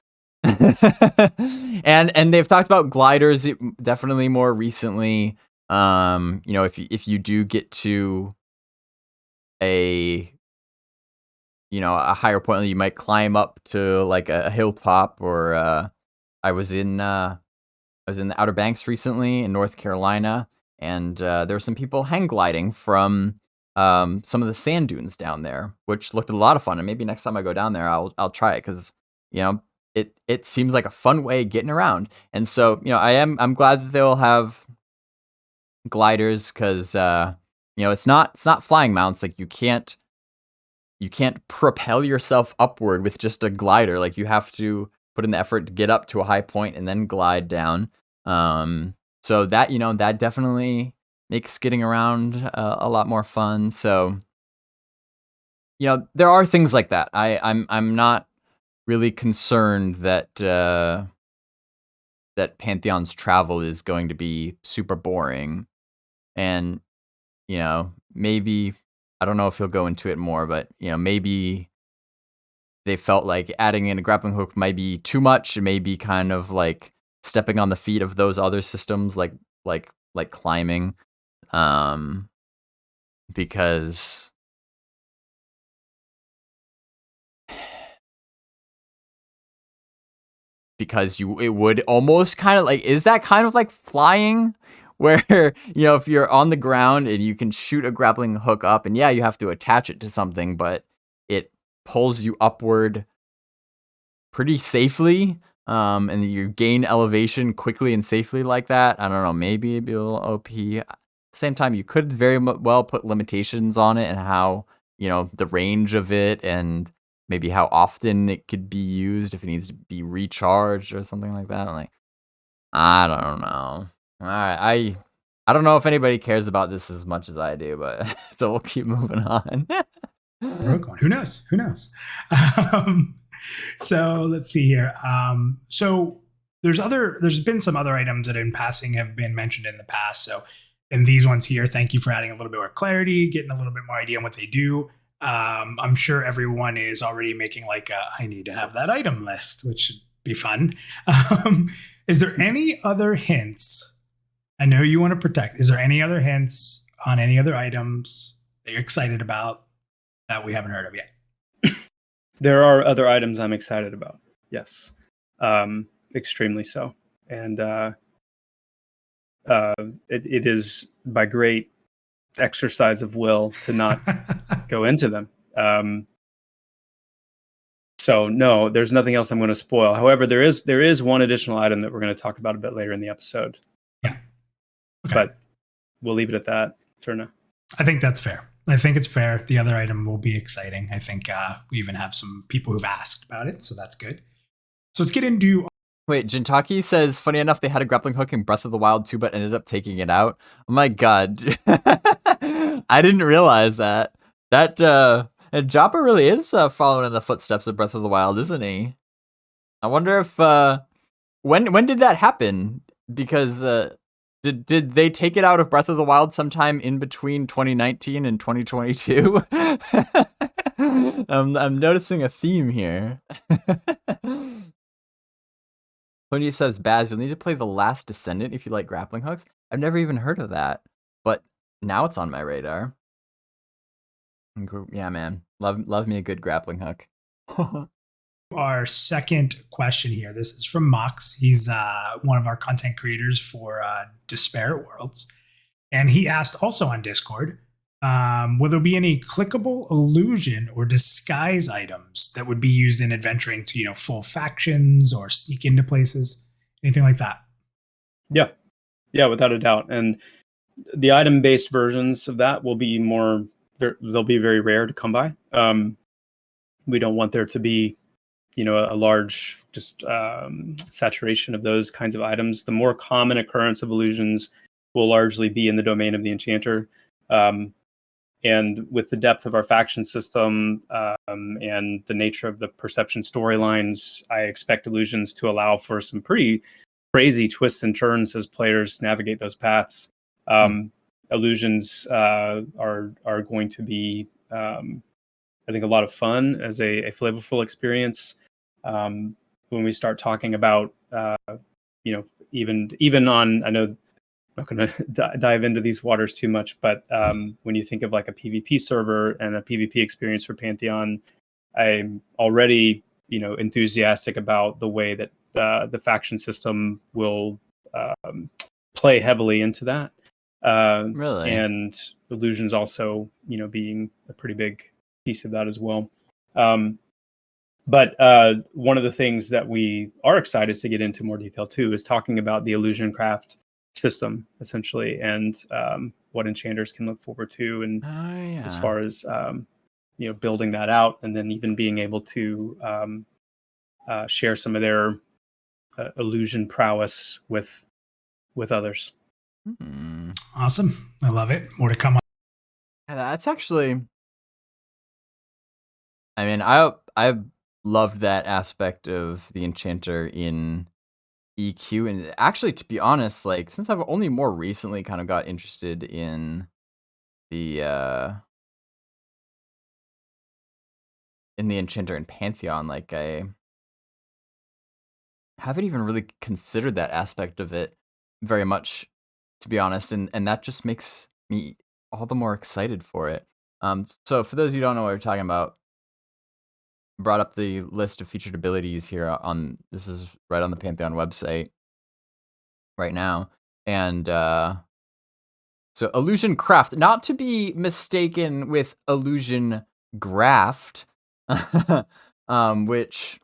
and they've talked about gliders definitely more recently. If you do get to a higher point, you might climb up to like a hilltop, or I was in the Outer Banks recently in North Carolina, and there were some people hang gliding from some of the sand dunes down there, which looked a lot of fun. And maybe next time I go down there, I'll try it, because it seems like a fun way of getting around. And so I'm glad that they'll have gliders, because it's not flying mounts. Like you can't propel yourself upward with just a glider. Like you have to put in the effort to get up to a high point and then glide down. So that that definitely makes getting around a lot more fun. So there are things like that. I'm not really concerned that that Pantheon's travel is going to be super boring. And maybe, I don't know if he'll go into it more, but maybe they felt like adding in a grappling hook might be too much. It may be kind of like stepping on the feet of those other systems, like climbing, because it would almost kind of like, is that kind of like flying, where if you're on the ground and you can shoot a grappling hook up, and yeah, you have to attach it to something, but it pulls you upward pretty safely, and you gain elevation quickly and safely like that. I don't know, maybe it'd be a little OP. At the same time, you could very well put limitations on it and how the range of it and maybe how often it could be used if it needs to be recharged or something like that. I'm like, I don't know. All right, I don't know if anybody cares about this as much as I do, but so we'll keep moving on.
Rogue One. Who knows? Who knows? So let's see here. So there's been some other items that in passing have been mentioned in the past. So in these ones here, thank you for adding a little bit more clarity, getting a little bit more idea on what they do. I'm sure everyone is already making like I need to have that item list, which should be fun. Is there any other hints? I know you want to protect. Is there any other hints on any other items that you're excited about that we haven't heard of yet?
There are other items I'm excited about. Yes, extremely so. And it is by great exercise of will to not go into them. So no, there's nothing else I'm going to spoil. However, there is one additional item that we're going to talk about a bit later in the episode.
Yeah. Okay.
But we'll leave it at that for now.
I think that's fair. I think it's fair. The other item will be exciting. I think we even have some people who've asked about it, so that's good. So let's get into...
Wait, Jintaki says, funny enough, they had a grappling hook in Breath of the Wild too, but ended up taking it out. Oh my god. I didn't realize that. And Joppa really is following in the footsteps of Breath of the Wild, isn't he? I wonder if... when did that happen? Because... Did they take it out of Breath of the Wild sometime in between 2019 and 2022? I'm noticing a theme here. Tony says, Baz, you'll need to play The Last Descendant if you like grappling hooks. I've never even heard of that, but now it's on my radar. Yeah, man. Love me a good grappling hook.
Our second question here. This is from Mox. He's one of our content creators for Disparate Worlds. And he asked also on Discord, will there be any clickable illusion or disguise items that would be used in adventuring to, full factions or sneak into places? Anything like that?
Yeah, without a doubt. And the item-based versions of that will be they'll be very rare to come by. We don't want there to be a large just saturation of those kinds of items. The more common occurrence of illusions will largely be in the domain of the enchanter. And with the depth of our faction system and the nature of the perception storylines, I expect illusions to allow for some pretty crazy twists and turns as players navigate those paths. Illusions are going to be, I think, a lot of fun as a flavorful experience. When we start talking about, even on, I know I'm not going to dive into these waters too much, but when you think of like a PvP server and a PvP experience for Pantheon, I'm already, enthusiastic about the way that the faction system will play heavily into that.
Really?
And illusions also, being a pretty big piece of that as well. But one of the things that we are excited to get into more detail too is talking about the illusion craft system, essentially, and what enchanters can look forward to, and as far as building that out, and then even being able to share some of their illusion prowess with others.
Awesome. I love it. More to come on.
That's actually... I mean, I loved that aspect of the enchanter in EQ, and actually, to be honest, like, since I've only more recently kind of got interested in the enchanter in Pantheon, like, I haven't even really considered that aspect of it very much, to be honest, and that just makes me all the more excited for it. So for those of you who don't know what we're talking about, brought up the list of featured abilities here this is right on the Pantheon website right now. And so illusion craft, not to be mistaken with illusion graft, which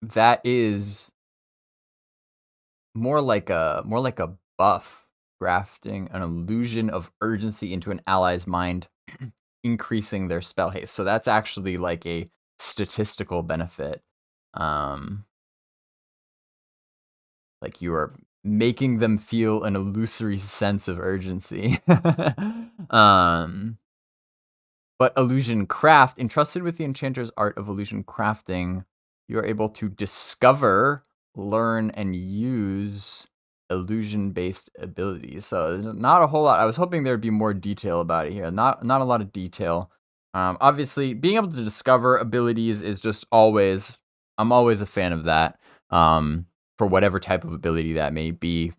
that is more like a buff grafting an illusion of urgency into an ally's mind, increasing their spell haste. So that's actually like a statistical benefit. Like you are making them feel an illusory sense of urgency. But illusion craft, entrusted with the enchanter's art of illusion crafting, you are able to discover, learn, and use illusion-based abilities. So not a whole lot. I was hoping there'd be more detail about it here. Not a lot of detail. Obviously, being able to discover abilities is just always, I'm always a fan of that. For whatever type of ability that may be.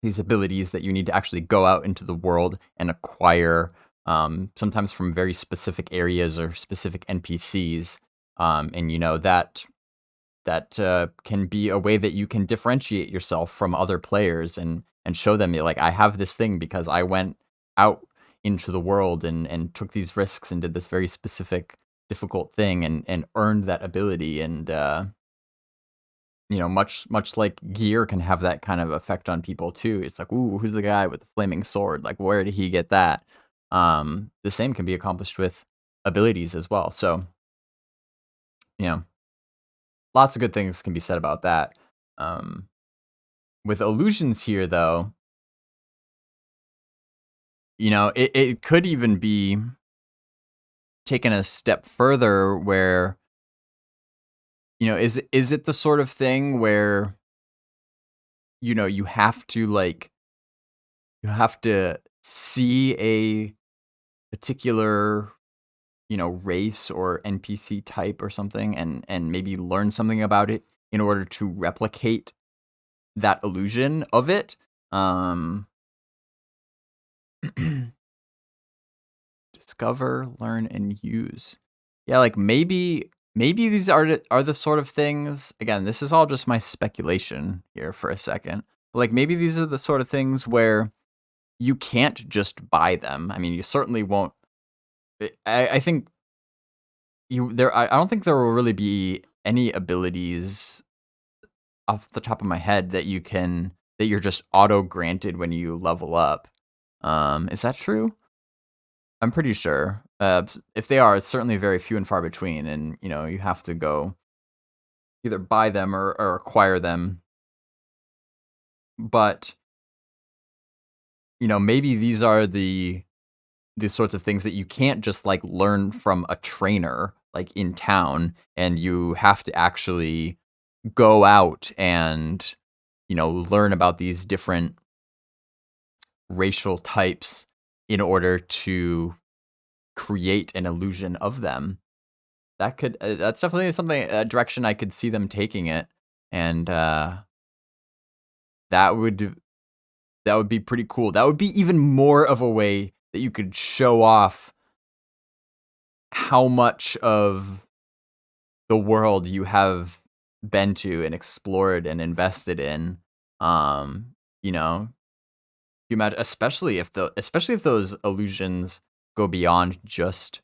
These abilities that you need to actually go out into the world and acquire, sometimes from very specific areas or specific NPCs. And you know that can be a way that you can differentiate yourself from other players and show them like, I have this thing because I went out into the world and took these risks and did this very specific difficult thing and earned that ability. And you know, much like gear can have that kind of effect on people too. It's like, ooh, who's the guy with the flaming sword? Like, where did he get that? The same can be accomplished with abilities as well. So, you know, lots of good things can be said about that. With illusions here, though, you know, it could even be taken a step further where, you know, is it the sort of thing where, you know, you have to see a particular, you know, race or NPC type or something and maybe learn something about it in order to replicate that illusion of it. Discover, learn, and use. Yeah, like maybe these are the sort of things. Again, this is all just my speculation here for a second. But like maybe these are the sort of things where you can't just buy them. I mean, you certainly won't. I think I don't think there will really be any abilities off the top of my head that you're just auto granted when you level up. Is that true? I'm pretty sure. If they are, it's certainly very few and far between, and you know, you have to go either buy them or acquire them. But you know, maybe these are the sorts of things that you can't just like learn from a trainer like in town, and you have to actually go out and, you know, learn about these different racial types in order to create an illusion of them. That could that's definitely something, a direction I could see them taking it, and that would be pretty cool. That would be even more of a way that you could show off how much of the world you have been to and explored and invested in. You know, you imagine, especially if those illusions go beyond just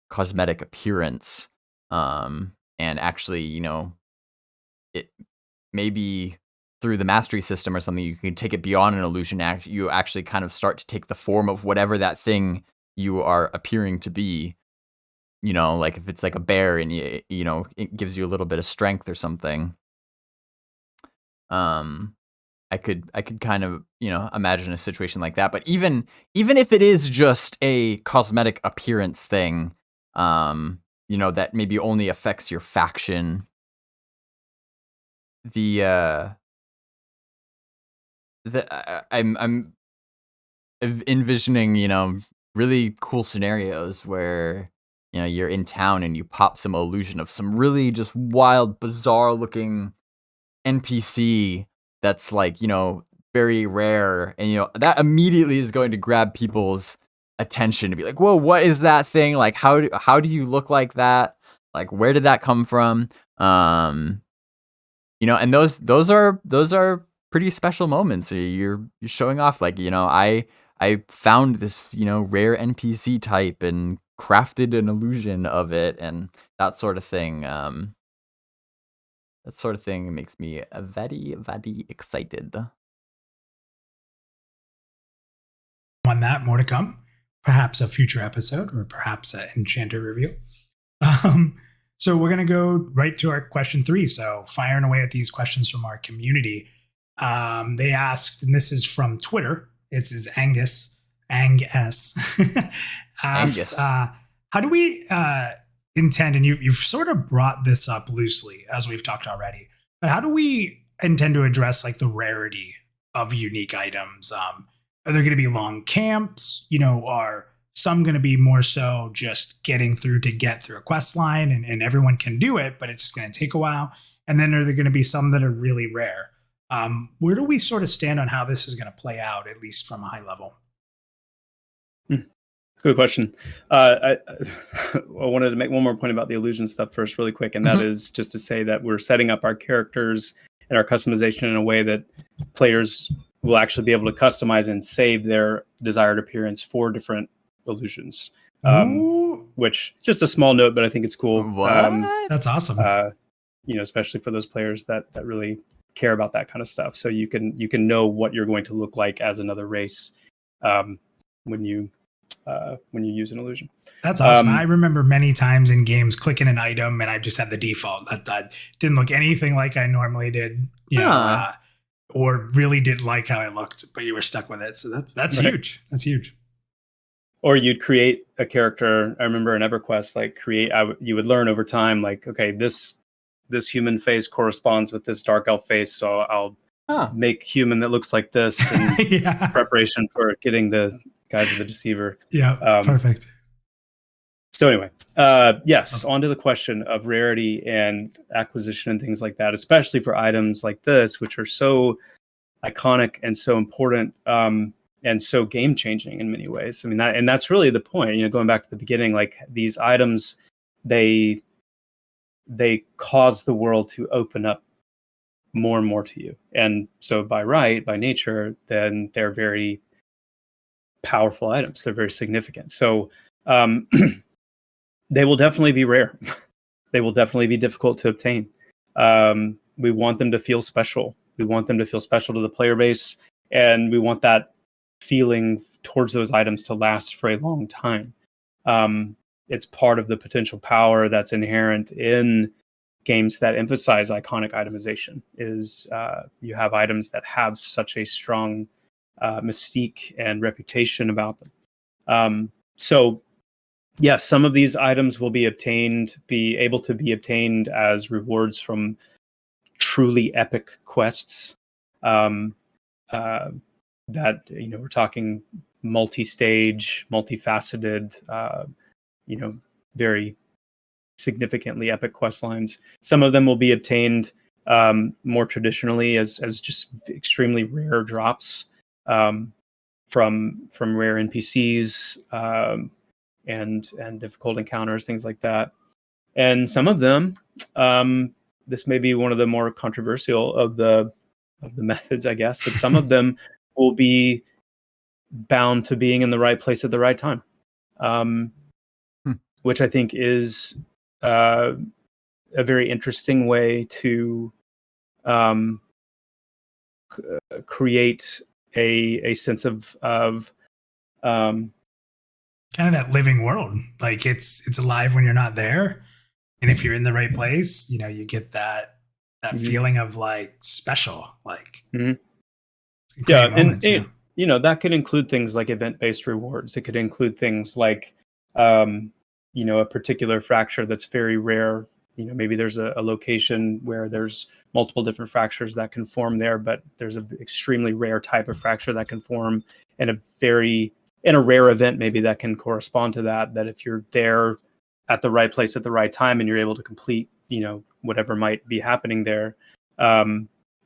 cosmetic appearance, and actually, you know, it maybe through the mastery system or something, you can take it beyond an illusion. You actually kind of start to take the form of whatever that thing you are appearing to be. You know, like if it's like a bear and you know, it gives you a little bit of strength or something. I could kind of, you know, imagine a situation like that. But even if it is just a cosmetic appearance thing, you know, that maybe only affects your faction, I'm envisioning, you know, really cool scenarios where, you know, you're in town and you pop some illusion of some really just wild, bizarre looking NPC that's like, you know, very rare, and you know, that immediately is going to grab people's attention to be like, whoa, what is that thing? Like, how do you look like that? Like, where did that come from? You know, and those are pretty special moments. You're showing off, like, you know, I found this, you know, rare NPC type and crafted an illusion of it, and that sort of thing. That sort of thing makes me very, very excited.
on that. More to come. Perhaps a future episode or perhaps an Enchanter review. So we're going to go right to our question 3. So firing away at these questions from our community. They asked, and this is from Twitter. It's Angus. asked,
Angus.
how do we intend, and you've sort of brought this up loosely as we've talked already, but how do we intend to address like the rarity of unique items? Are there going to be long camps? Are some going to be more so just getting through to get through a quest line and everyone can do it, but it's just going to take a while? And then are there going to be some that are really rare? Where do we sort of stand on how this is going to play out, at least from a high level?
Good question. I wanted to make one more point about the illusion stuff first really quick, and that is just to say that we're setting up our characters and our customization in a way that players will actually be able to customize and save their desired appearance for different illusions. Which, just a small note, but I think it's cool.
That's awesome.
Especially for those players that really care about that kind of stuff. So you can know what you're going to look like as another race when you use an illusion.
That's awesome. I remember many times in games clicking an item and I just had the default that didn't look anything like I normally did, or really didn't like how it looked, but you were stuck with it. So that's right. Huge. That's huge.
Or you'd create a character. I remember in EverQuest, you would learn over time, like, okay, this human face corresponds with this dark elf face, so I'll make human that looks like this in preparation for getting the Guys of the Deceiver.
Yeah, perfect.
So anyway, yes, on to the question of rarity and acquisition and things like that, especially for items like this, which are so iconic and so important and so game-changing in many ways. I mean, that's really the point. Going back to the beginning, like these items, they cause the world to open up more and more to you. And so by nature, then they're very powerful items. They're very significant. So they will definitely be rare. They will definitely be difficult to obtain. We want them to feel special. We want them to feel special to the player base. And we want that feeling towards those items to last for a long time. It's part of the potential power that's inherent in games that emphasize iconic itemization is you have items that have such a strong mystique and reputation about them. So yes, some of these items will be able to be obtained as rewards from truly epic quests. That we're talking multi-stage, multifaceted, very significantly epic quest lines. Some of them will be obtained more traditionally as just extremely rare drops from rare NPCs and difficult encounters, things like that. And some of them, this may be one of the more controversial of the methods, I guess, but some of them will be bound to being in the right place at the right time, which I think is a very interesting way to create a sense of
kind of that living world. Like it's alive when you're not there, and if you're in the right place, you get that feeling of like special, like.
Yeah,
moments,
that could include things like event-based rewards. It could include things like, a particular fracture that's very rare. Maybe there's a location where there's multiple different fractures that can form there, but there's an extremely rare type of fracture that can form in a rare event, maybe that can correspond to that if you're there at the right place at the right time and you're able to complete, whatever might be happening there.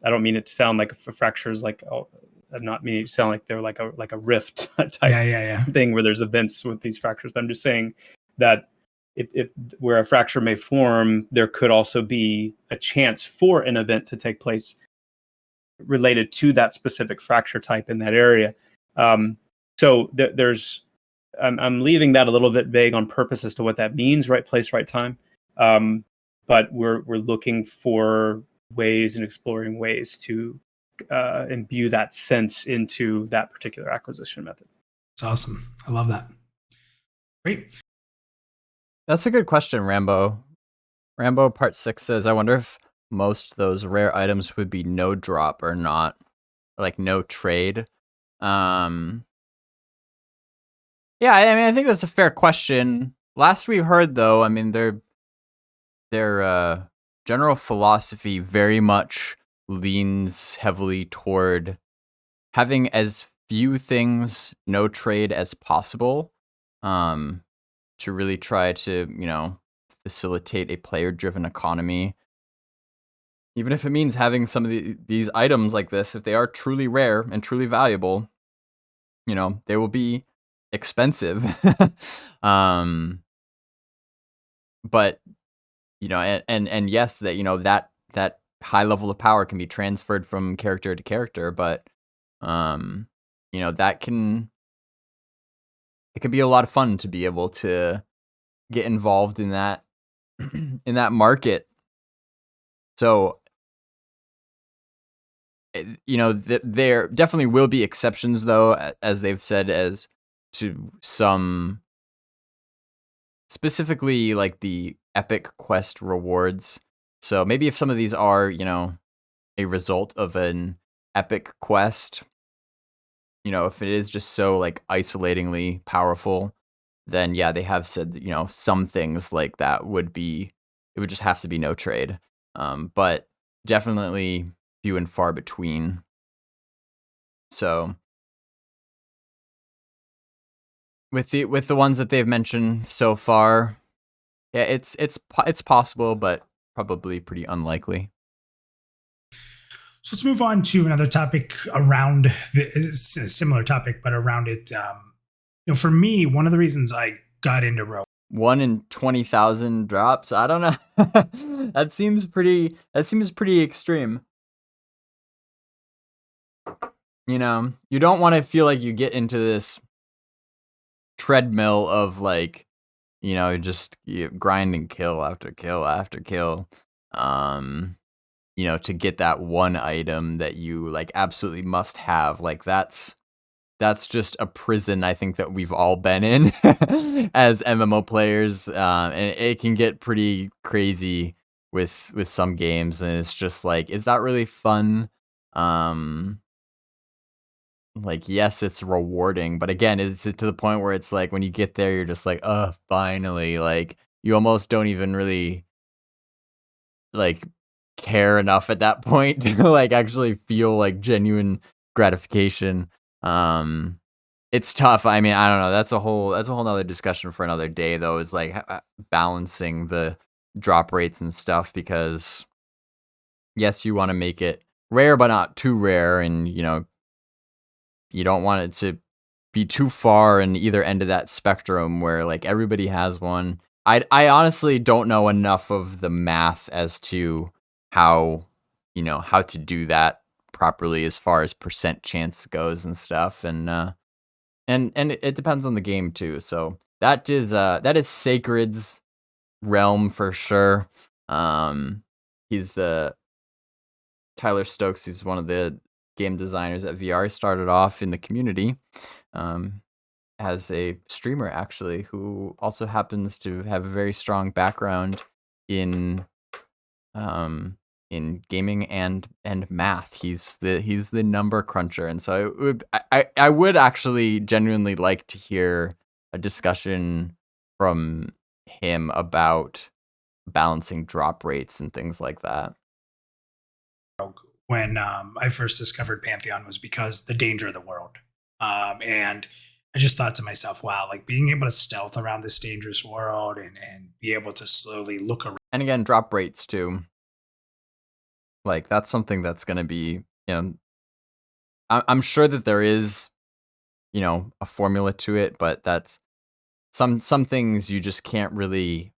I don't mean it to sound like a fracture is like, I'm not meaning it to sound like they're like a rift type thing where there's events with these fractures. But I'm just saying that if where a fracture may form, there could also be a chance for an event to take place related to that specific fracture type in that area. So there's, I'm leaving that a little bit vague on purpose as to what that means, right place, right time. But we're looking for ways and exploring ways to imbue that sense into that particular acquisition method.
It's awesome. I love that. Great.
That's a good question, Rambo. Rambo Part 6 says, I wonder if most of those rare items would be no drop or not. Like no trade. Yeah, I mean, I think that's a fair question. Last we heard, though, I mean, their general philosophy very much leans heavily toward having as few things no trade as possible, to really try to, facilitate a player-driven economy. Even if it means having some of these items like this, if they are truly rare and truly valuable, they will be expensive. But and yes, that that high level of power can be transferred from character to character, but it can be a lot of fun to be able to get involved in that in that market. So there definitely will be exceptions, though, as they've said, as to some, specifically like the epic quest rewards. So maybe if some of these are, a result of an epic quest, if it is just so like isolatingly powerful, then yeah, they have said, some things like that it would just have to be no trade. But definitely few and far between. So with the ones that they've mentioned so far, yeah, it's possible, but probably pretty unlikely.
So let's move on to another topic around it's a similar topic, but around it. For me, one of the reasons I got into rogue
1 in 20,000 drops. I don't know. That seems pretty extreme. You don't want to feel like you get into this treadmill of like, just grind and kill after kill after kill. To get that one item that you like absolutely must have. Like that's just a prison, I think, that we've all been in as MMO players, and it can get pretty crazy with some games, and it's just like, is that really fun? Like, yes, it's rewarding, but again, is it to the point where it's like when you get there, you're just like, oh, finally, like you almost don't even really like care enough at that point to like actually feel like genuine gratification. It's tough. I mean, I don't know. That's a whole nother discussion for another day, though, is like balancing the drop rates and stuff, because yes, you want to make it rare, but not too rare. And, you don't want it to be too far in either end of that spectrum where like everybody has one. I honestly don't know enough of the math as to how to do that properly as far as percent chance goes and stuff. And it depends on the game too. So that is Sacred's realm for sure. He's the Tyler Stokes. He's one of the game designers at VR. He started off in the community as a streamer, actually, who also happens to have a very strong background in gaming and math. He's the number cruncher, and so I would actually genuinely like to hear a discussion from him about balancing drop rates and things like that.
when I first discovered Pantheon was because the danger of the world. And I just thought to myself, wow, like being able to stealth around this dangerous world and be able to slowly look around.
And again, drop rates too. Like that's something that's going to be, I'm sure that there is, a formula to it, but that's some things you just can't really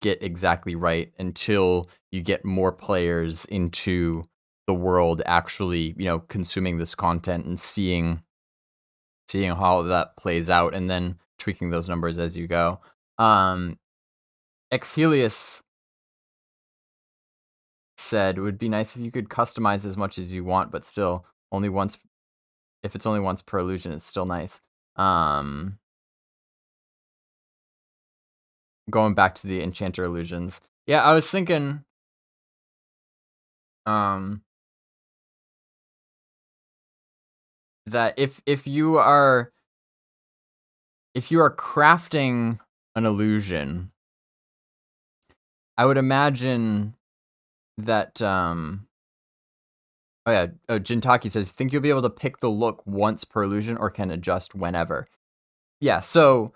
get exactly right until you get more players into the world actually, consuming this content and seeing how that plays out, and then tweaking those numbers as you go. Exhelius said it would be nice if you could customize as much as you want, but still only once if it's only once per illusion, it's still nice. Going back to the enchanter illusions. Yeah, I was thinking that if you are crafting an illusion, I would imagine that oh yeah, Jintaki says, think you'll be able to pick the look once per illusion or can adjust whenever. Yeah, so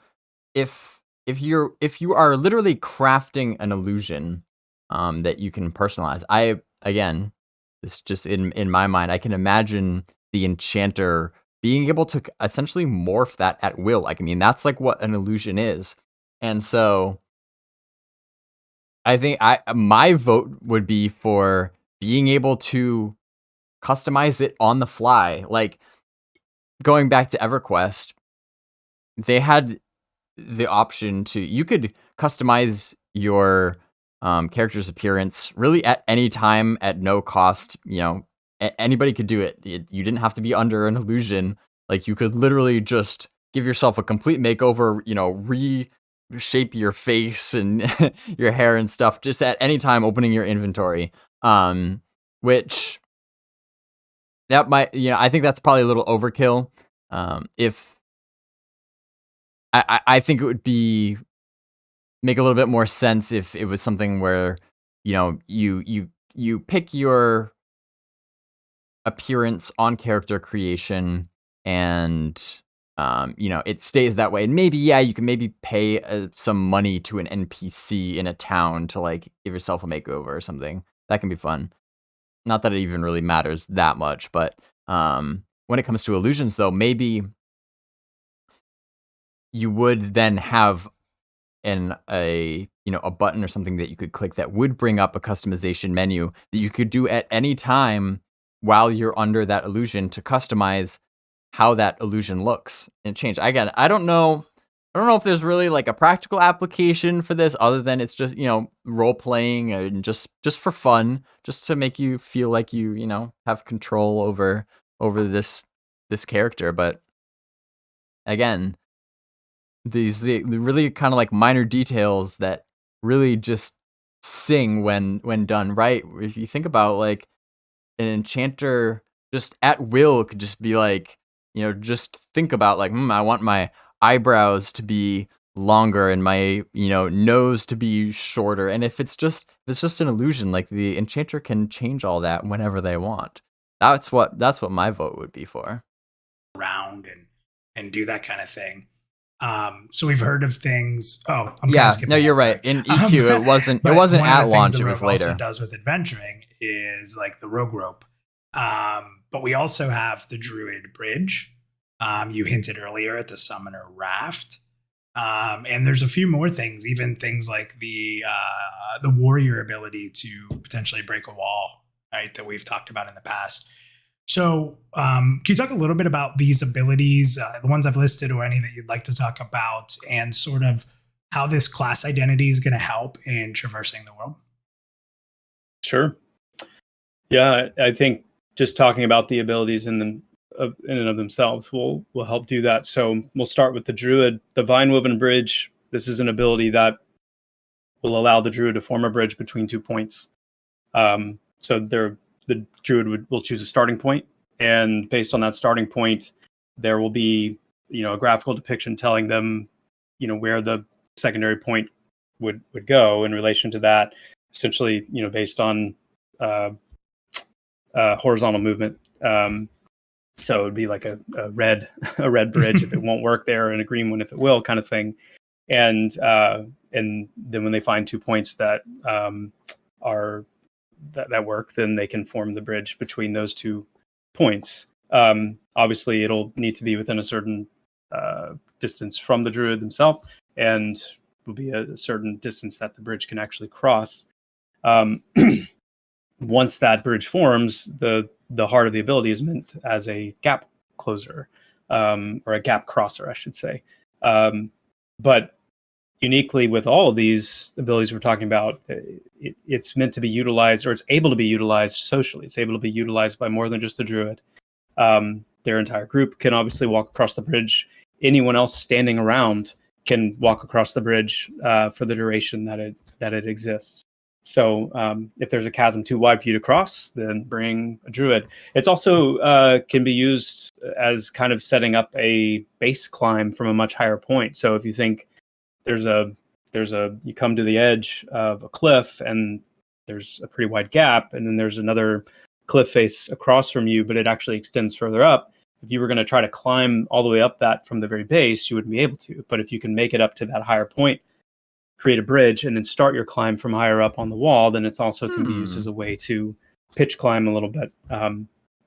if you are literally crafting an illusion that you can personalize, again, it's just in my mind, I can imagine the enchanter being able to essentially morph that at will. Like, I mean, that's like what an illusion is. And so I think my vote would be for being able to customize it on the fly. Like, going back to EverQuest, they had the option to, you could customize your character's appearance really at any time at no cost. You know, anybody could do it. You didn't have to be under an illusion. Like, you could literally just give yourself a complete makeover, you know, reshape your face and your hair and stuff just at any time opening your inventory. Which that might, you know, I think that's probably a little overkill. If I think it would make a little bit more sense if it was something where, you know, you pick your appearance on character creation and you know, it stays that way. And maybe, yeah, you can maybe pay some money to an NPC in a town to like give yourself a makeover or something. That can be fun. Not that it even really matters that much, but when it comes to illusions though, maybe you would then have a button or something that you could click that would bring up a customization menu that you could do at any time while you're under that illusion to customize how that illusion looks and change. Again, I don't know if there's really like a practical application for this other than it's just, you know, role playing and just for fun, just to make you feel like you know, have control over this character. But again, the really kind of like minor details that really just sing when done right. If you think about, like, an enchanter just at will could just be like, you know, just think about like, I want my eyebrows to be longer and my, you know, nose to be shorter. And if it's just an illusion, like, the enchanter can change all that whenever they want. That's what my vote would be for.
Around and do that kind of thing. So we've heard of things. Oh,
yeah, no, you're right. In EQ, it wasn't at launch. It was later.
Also does with adventuring is like the rogue rope. But we also have the druid bridge. You hinted earlier at the summoner raft. And there's a few more things, even things like the warrior ability to potentially break a wall, right? That we've talked about in the past. So can you talk a little bit about these abilities, the ones I've listed, or any that you'd like to talk about, and sort of how this class identity is going to help in traversing the world?
Sure. Yeah, I think just talking about the abilities in and of themselves will help do that. So we'll start with the druid, the vine-woven bridge. This is an ability that will allow the druid to form a bridge between 2 points. So the druid will choose a starting point, and based on that starting point, there will be, you know, a graphical depiction telling them, you know, where the secondary point would go in relation to that. Essentially, you know, based on horizontal movement. So it would be like a red bridge if it won't work there, and a green one if it will, kind of thing. And then when they find 2 points that that work, then they can form the bridge between those 2 points. Obviously, it'll need to be within a certain distance from the druid themselves, and will be a certain distance that the bridge can actually cross. Once that bridge forms, the heart of the ability is meant as a gap closer, or a gap crosser, I should say. But uniquely with all of these abilities we're talking about, it's meant to be utilized, or it's able to be utilized socially. It's able to be utilized by more than just the druid. their entire group can obviously walk across the bridge. Anyone else standing around can walk across the bridge for the duration that it exists. So if there's a chasm too wide for you to cross, then bring a druid. It's also can be used as kind of setting up a base climb from a much higher point. So if you think you come to the edge of a cliff and there's a pretty wide gap, and then there's another cliff face across from you, but it actually extends further up. If you were going to try to climb all the way up that from the very base, you wouldn't be able to. But if you can make it up to that higher point, create a bridge, and then start your climb from higher up on the wall, then it's also can be used as a way to pitch climb a little bit,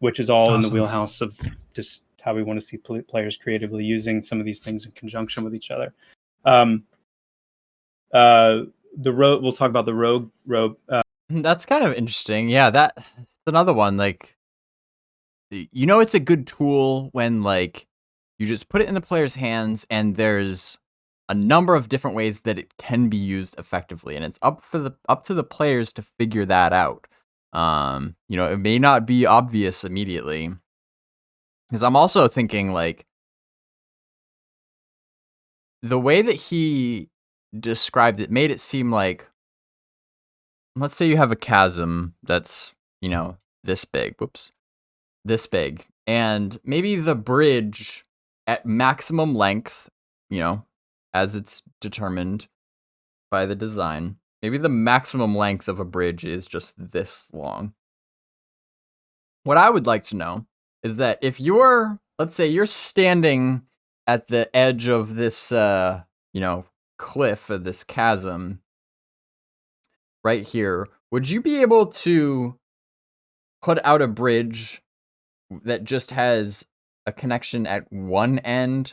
which is all in the wheelhouse of just how we want to see players creatively using some of these things in conjunction with each other. The rogue, we'll talk about the rogue.
That's kind of interesting. Yeah, that's another one. Like, it's a good tool when like you just put it in the player's hands and there's a number of different ways that it can be used effectively, and it's up to the players to figure that out. It may not be obvious immediately, because I'm also thinking like the way that he described it made it seem like, let's say you have a chasm that's this big. This big, and maybe the bridge at maximum length, as it's determined by the design, maybe the maximum length of a bridge is just this long. What I would like to know is that if let's say you're standing at the edge of this, cliff of this chasm right here, would you be able to put out a bridge that just has a connection at one end?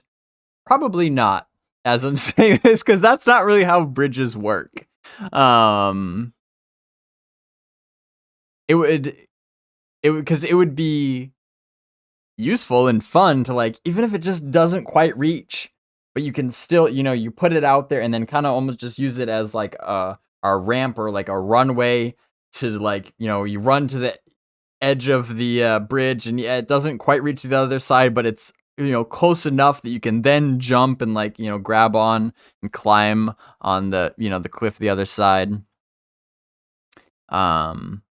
Probably not, as I'm saying this, because that's not really how bridges work. It would be useful and fun to, like, even if it just doesn't quite reach, but you can still, you put it out there and then kind of almost just use it as like a ramp or like a runway to, like, you run to the edge of the bridge, and it doesn't quite reach the other side, but it's close enough that you can then jump and, like, grab on and climb on the the cliff the other side. That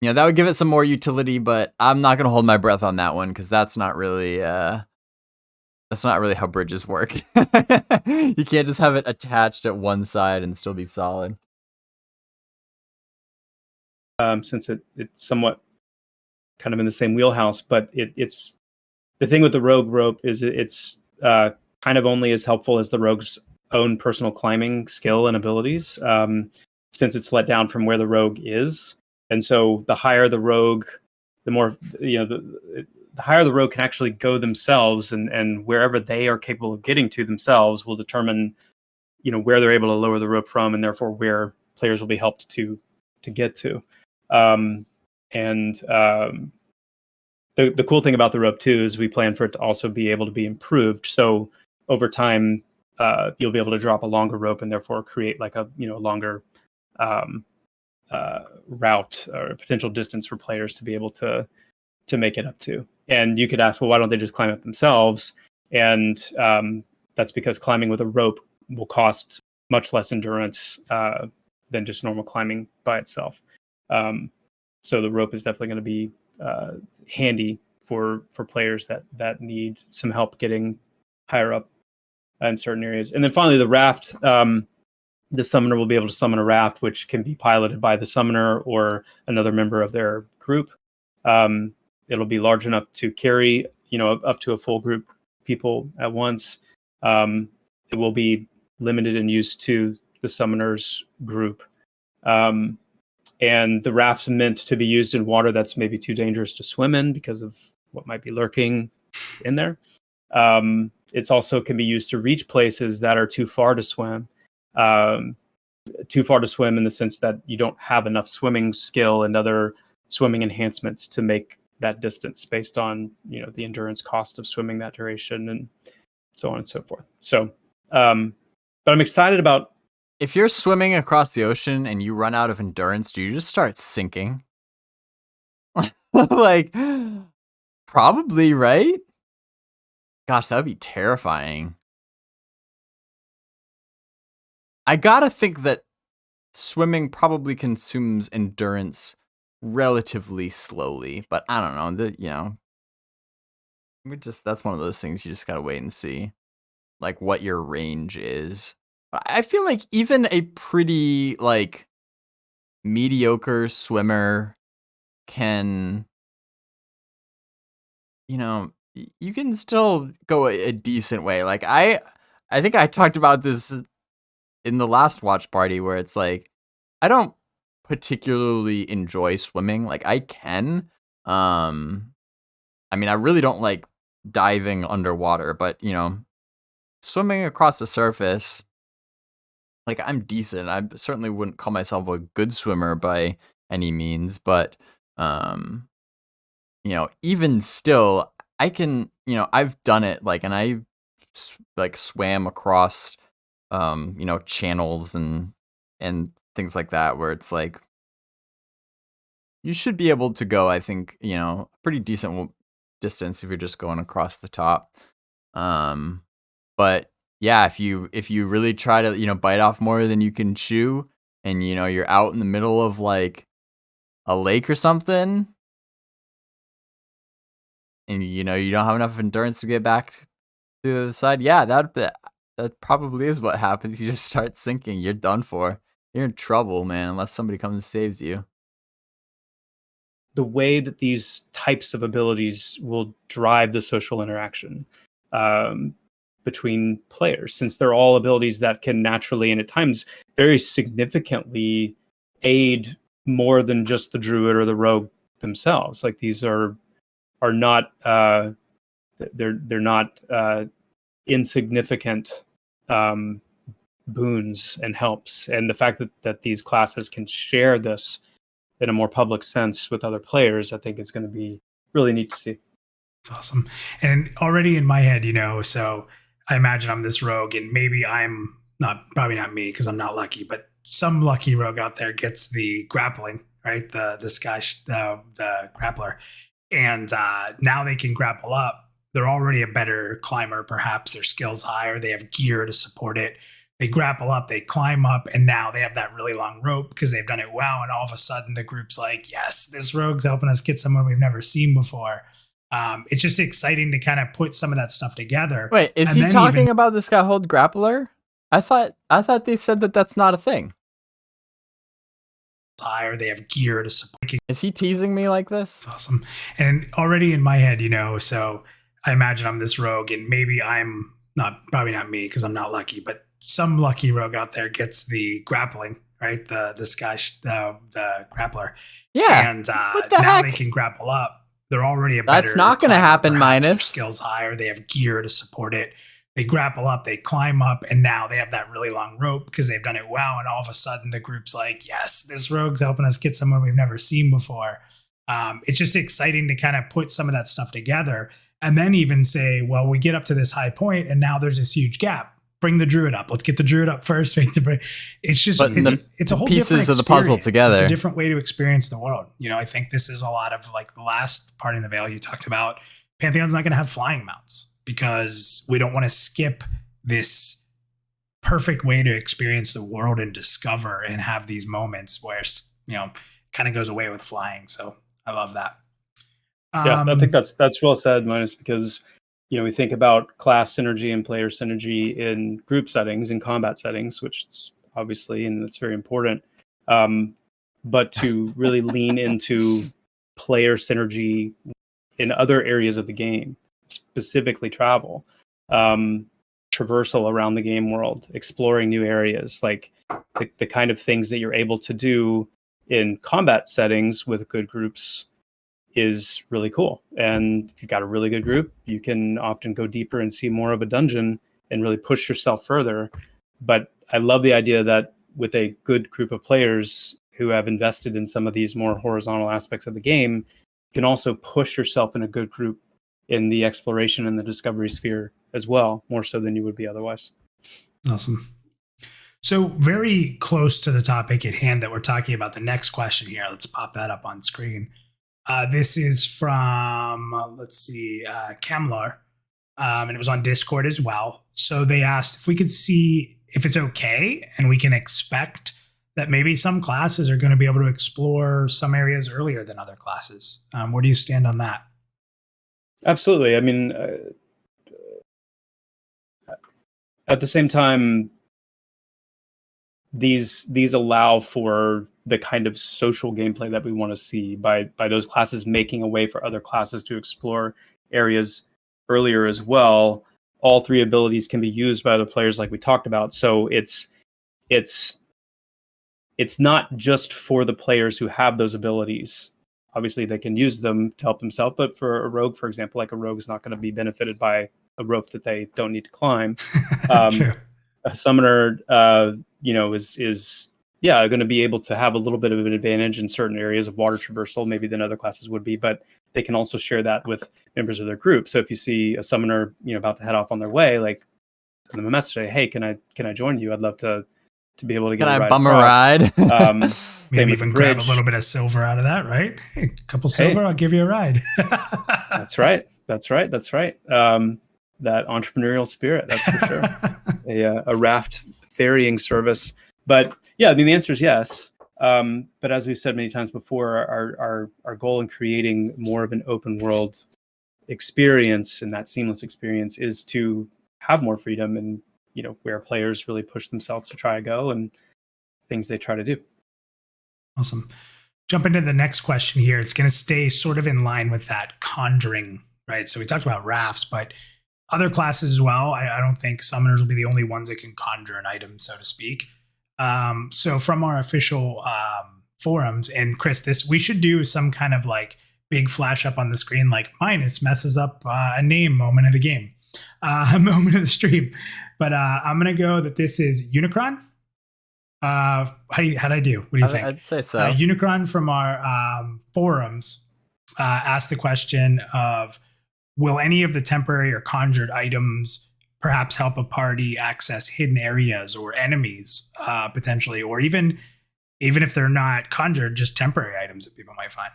would give it some more utility, but I'm not gonna hold my breath on that one, because that's not really how bridges work. You can't just have it attached at one side and still be solid.
Since it's somewhat kind of in the same wheelhouse, but it's the thing with the rogue rope is it's kind of only as helpful as the rogue's own personal climbing skill and abilities, since it's let down from where the rogue is. And so the higher the rogue, the more, the higher the rogue can actually go themselves, and wherever they are capable of getting to themselves will determine, where they're able to lower the rope from, and therefore where players will be helped to get to. The cool thing about the rope too is we plan for it to also be able to be improved. So over time, you'll be able to drop a longer rope and therefore create like a longer route or potential distance for players to be able to make it up to. And you could ask, well, why don't they just climb up themselves? And that's because climbing with a rope will cost much less endurance than just normal climbing by itself. So the rope is definitely going to be handy for players that need some help getting higher up in certain areas. And then finally, the raft. The summoner will be able to summon a raft, which can be piloted by the summoner or another member of their group. It'll be large enough to carry, up to a full group of people at once. It will be limited in use to the summoner's group. And the raft's meant to be used in water that's maybe too dangerous to swim in because of what might be lurking in there. It's also can be used to reach places that are too far to swim. Too far to swim in the sense that you don't have enough swimming skill and other swimming enhancements to make that distance based on, the endurance cost of swimming that duration and so on and so forth. So, but I'm excited about.
If you're swimming across the ocean and you run out of endurance, do you just start sinking? Like, Probably, right? Gosh, that would be terrifying. I gotta think that swimming probably consumes endurance relatively slowly, but I don't know. That's one of those things you just gotta wait and see, like what your range is. I feel like even a pretty like mediocre swimmer can, you can still go a decent way. Like I think I talked about this in the last watch party where it's like I don't particularly enjoy swimming. Like I can. I mean, I really don't like diving underwater, but swimming across the surface, like I'm decent. I certainly wouldn't call myself a good swimmer by any means, but even still, I can, I've done it like, and I like swam across, channels and things like that where it's like you should be able to go, I think, a pretty decent distance if you're just going across the top. But yeah, if you really try to, bite off more than you can chew and you're out in the middle of like a lake or something and you don't have enough endurance to get back to the other side, yeah, that probably is what happens. You just start sinking. You're done for. You're in trouble, man, unless somebody comes and saves you.
The way that these types of abilities will drive the social interaction between players, since they're all abilities that can naturally and at times very significantly aid more than just the druid or the rogue themselves. Like these are not they're not insignificant boons and helps, and the fact that these classes can share this in a more public sense with other players, I think is going to be really neat to see.
It's awesome. And already in my head, so I imagine I'm this rogue, and maybe I'm probably not me because I'm not lucky, but some lucky rogue out there gets the grappling, right? The grappler. And now they can grapple up. They're already a better climber, perhaps. Their skill's higher. They have gear to support it. They grapple up, they climb up, and now they have that really long rope because they've done it well. And all of a sudden, the group's like, yes, this rogue's helping us get somewhere we've never seen before. It's just exciting to kind of put some of that stuff together.
Wait, is he talking about this guy called Grappler? I thought they said that that's not a thing.
Higher, they have gear to support.
Is he teasing me like this?
It's awesome. And already in my head, so I imagine I'm this rogue, and maybe I'm probably not me because I'm not lucky, but some lucky rogue out there gets the grappling, right? The grappler.
Yeah.
And
now
they can grapple up. They're already a better.
That's not going to happen, Minus.
Their skill's higher. They have gear to support it. They grapple up, they climb up, and now they have that really long rope because they've done it well. And all of a sudden, the group's like, yes, this rogue's helping us get somewhere we've never seen before. It's just exciting to kind of put some of that stuff together and then even say, well, we get up to this high point, and now there's this huge gap. Bring the druid up. Let's get the druid up first. It's just it's a whole
pieces
different
of the puzzle together.
It's a different way to experience the world. I think this is a lot of like the last part in the Veil you talked about. Pantheon's not going to have flying mounts because we don't want to skip this perfect way to experience the world and discover and have these moments where kind of goes away with flying. So I love that.
Yeah, I think that's well said, Minus, because we think about class synergy and player synergy in group settings and combat settings, which is obviously, and that's very important. But to really lean into player synergy in other areas of the game, specifically travel, traversal around the game world, exploring new areas, like the kind of things that you're able to do in combat settings with good groups is really cool. And if you've got a really good group, you can often go deeper and see more of a dungeon and really push yourself further. But I love the idea that with a good group of players who have invested in some of these more horizontal aspects of the game, you can also push yourself in a good group in the exploration and the discovery sphere as well, more so than you would be otherwise.
Awesome. So very close to the topic at hand that we're talking about, the next question here, let's pop that up on screen. This is from, Camlar, and it was on Discord as well. So they asked if we could see if it's okay and we can expect that maybe some classes are going to be able to explore some areas earlier than other classes. Where do you stand on that?
Absolutely. I mean, at the same time, these allow for the kind of social gameplay that we want to see by those classes making a way for other classes to explore areas earlier as well. All three abilities can be used by other players, like we talked about. So it's not just for the players who have those abilities. Obviously, they can use them to help themselves, but for a rogue, for example, like a rogue is not going to be benefited by a rope that they don't need to climb.
True.
A summoner, is going to be able to have a little bit of an advantage in certain areas of water traversal, maybe than other classes would be, but they can also share that with members of their group. So if you see a summoner, about to head off on their way, like send them a message, say, "Hey, can I join you? I'd love to be able to get a ride.
Bum a ride?"
Maybe even grab a little bit of silver out of that, right? Hey, a couple silver, I'll give you a ride.
That's right. That entrepreneurial spirit, that's for sure. A raft ferrying service. But yeah, I mean, the answer is yes. But as we've said many times before, our goal in creating more of an open world experience and that seamless experience is to have more freedom and, where players really push themselves to try to go and things they try to do.
Awesome. Jump into the next question here. It's going to stay sort of in line with that conjuring, right? So we talked about rafts, but other classes as well. I don't think summoners will be the only ones that can conjure an item, so to speak. So from our official forums, and Chris, we should do some kind of like big flash up on the screen, like minus messes up a name moment of the game, a moment of the stream. But I'm gonna go that this is Unicron. How'd I do? What do you think?
I'd say so.
Unicron from our forums asked the question of, will any of the temporary or conjured items perhaps help a party access hidden areas or enemies potentially, or even if they're not conjured, just temporary items that people might find?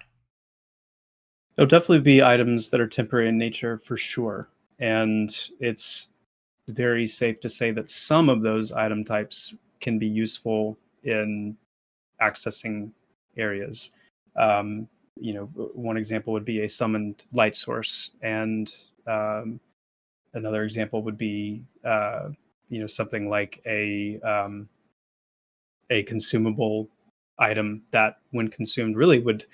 There'll definitely be items that are temporary in nature for sure. And it's very safe to say that some of those item types can be useful in accessing areas. One example would be a summoned light source, and another example would be something like a consumable item that, when consumed, really would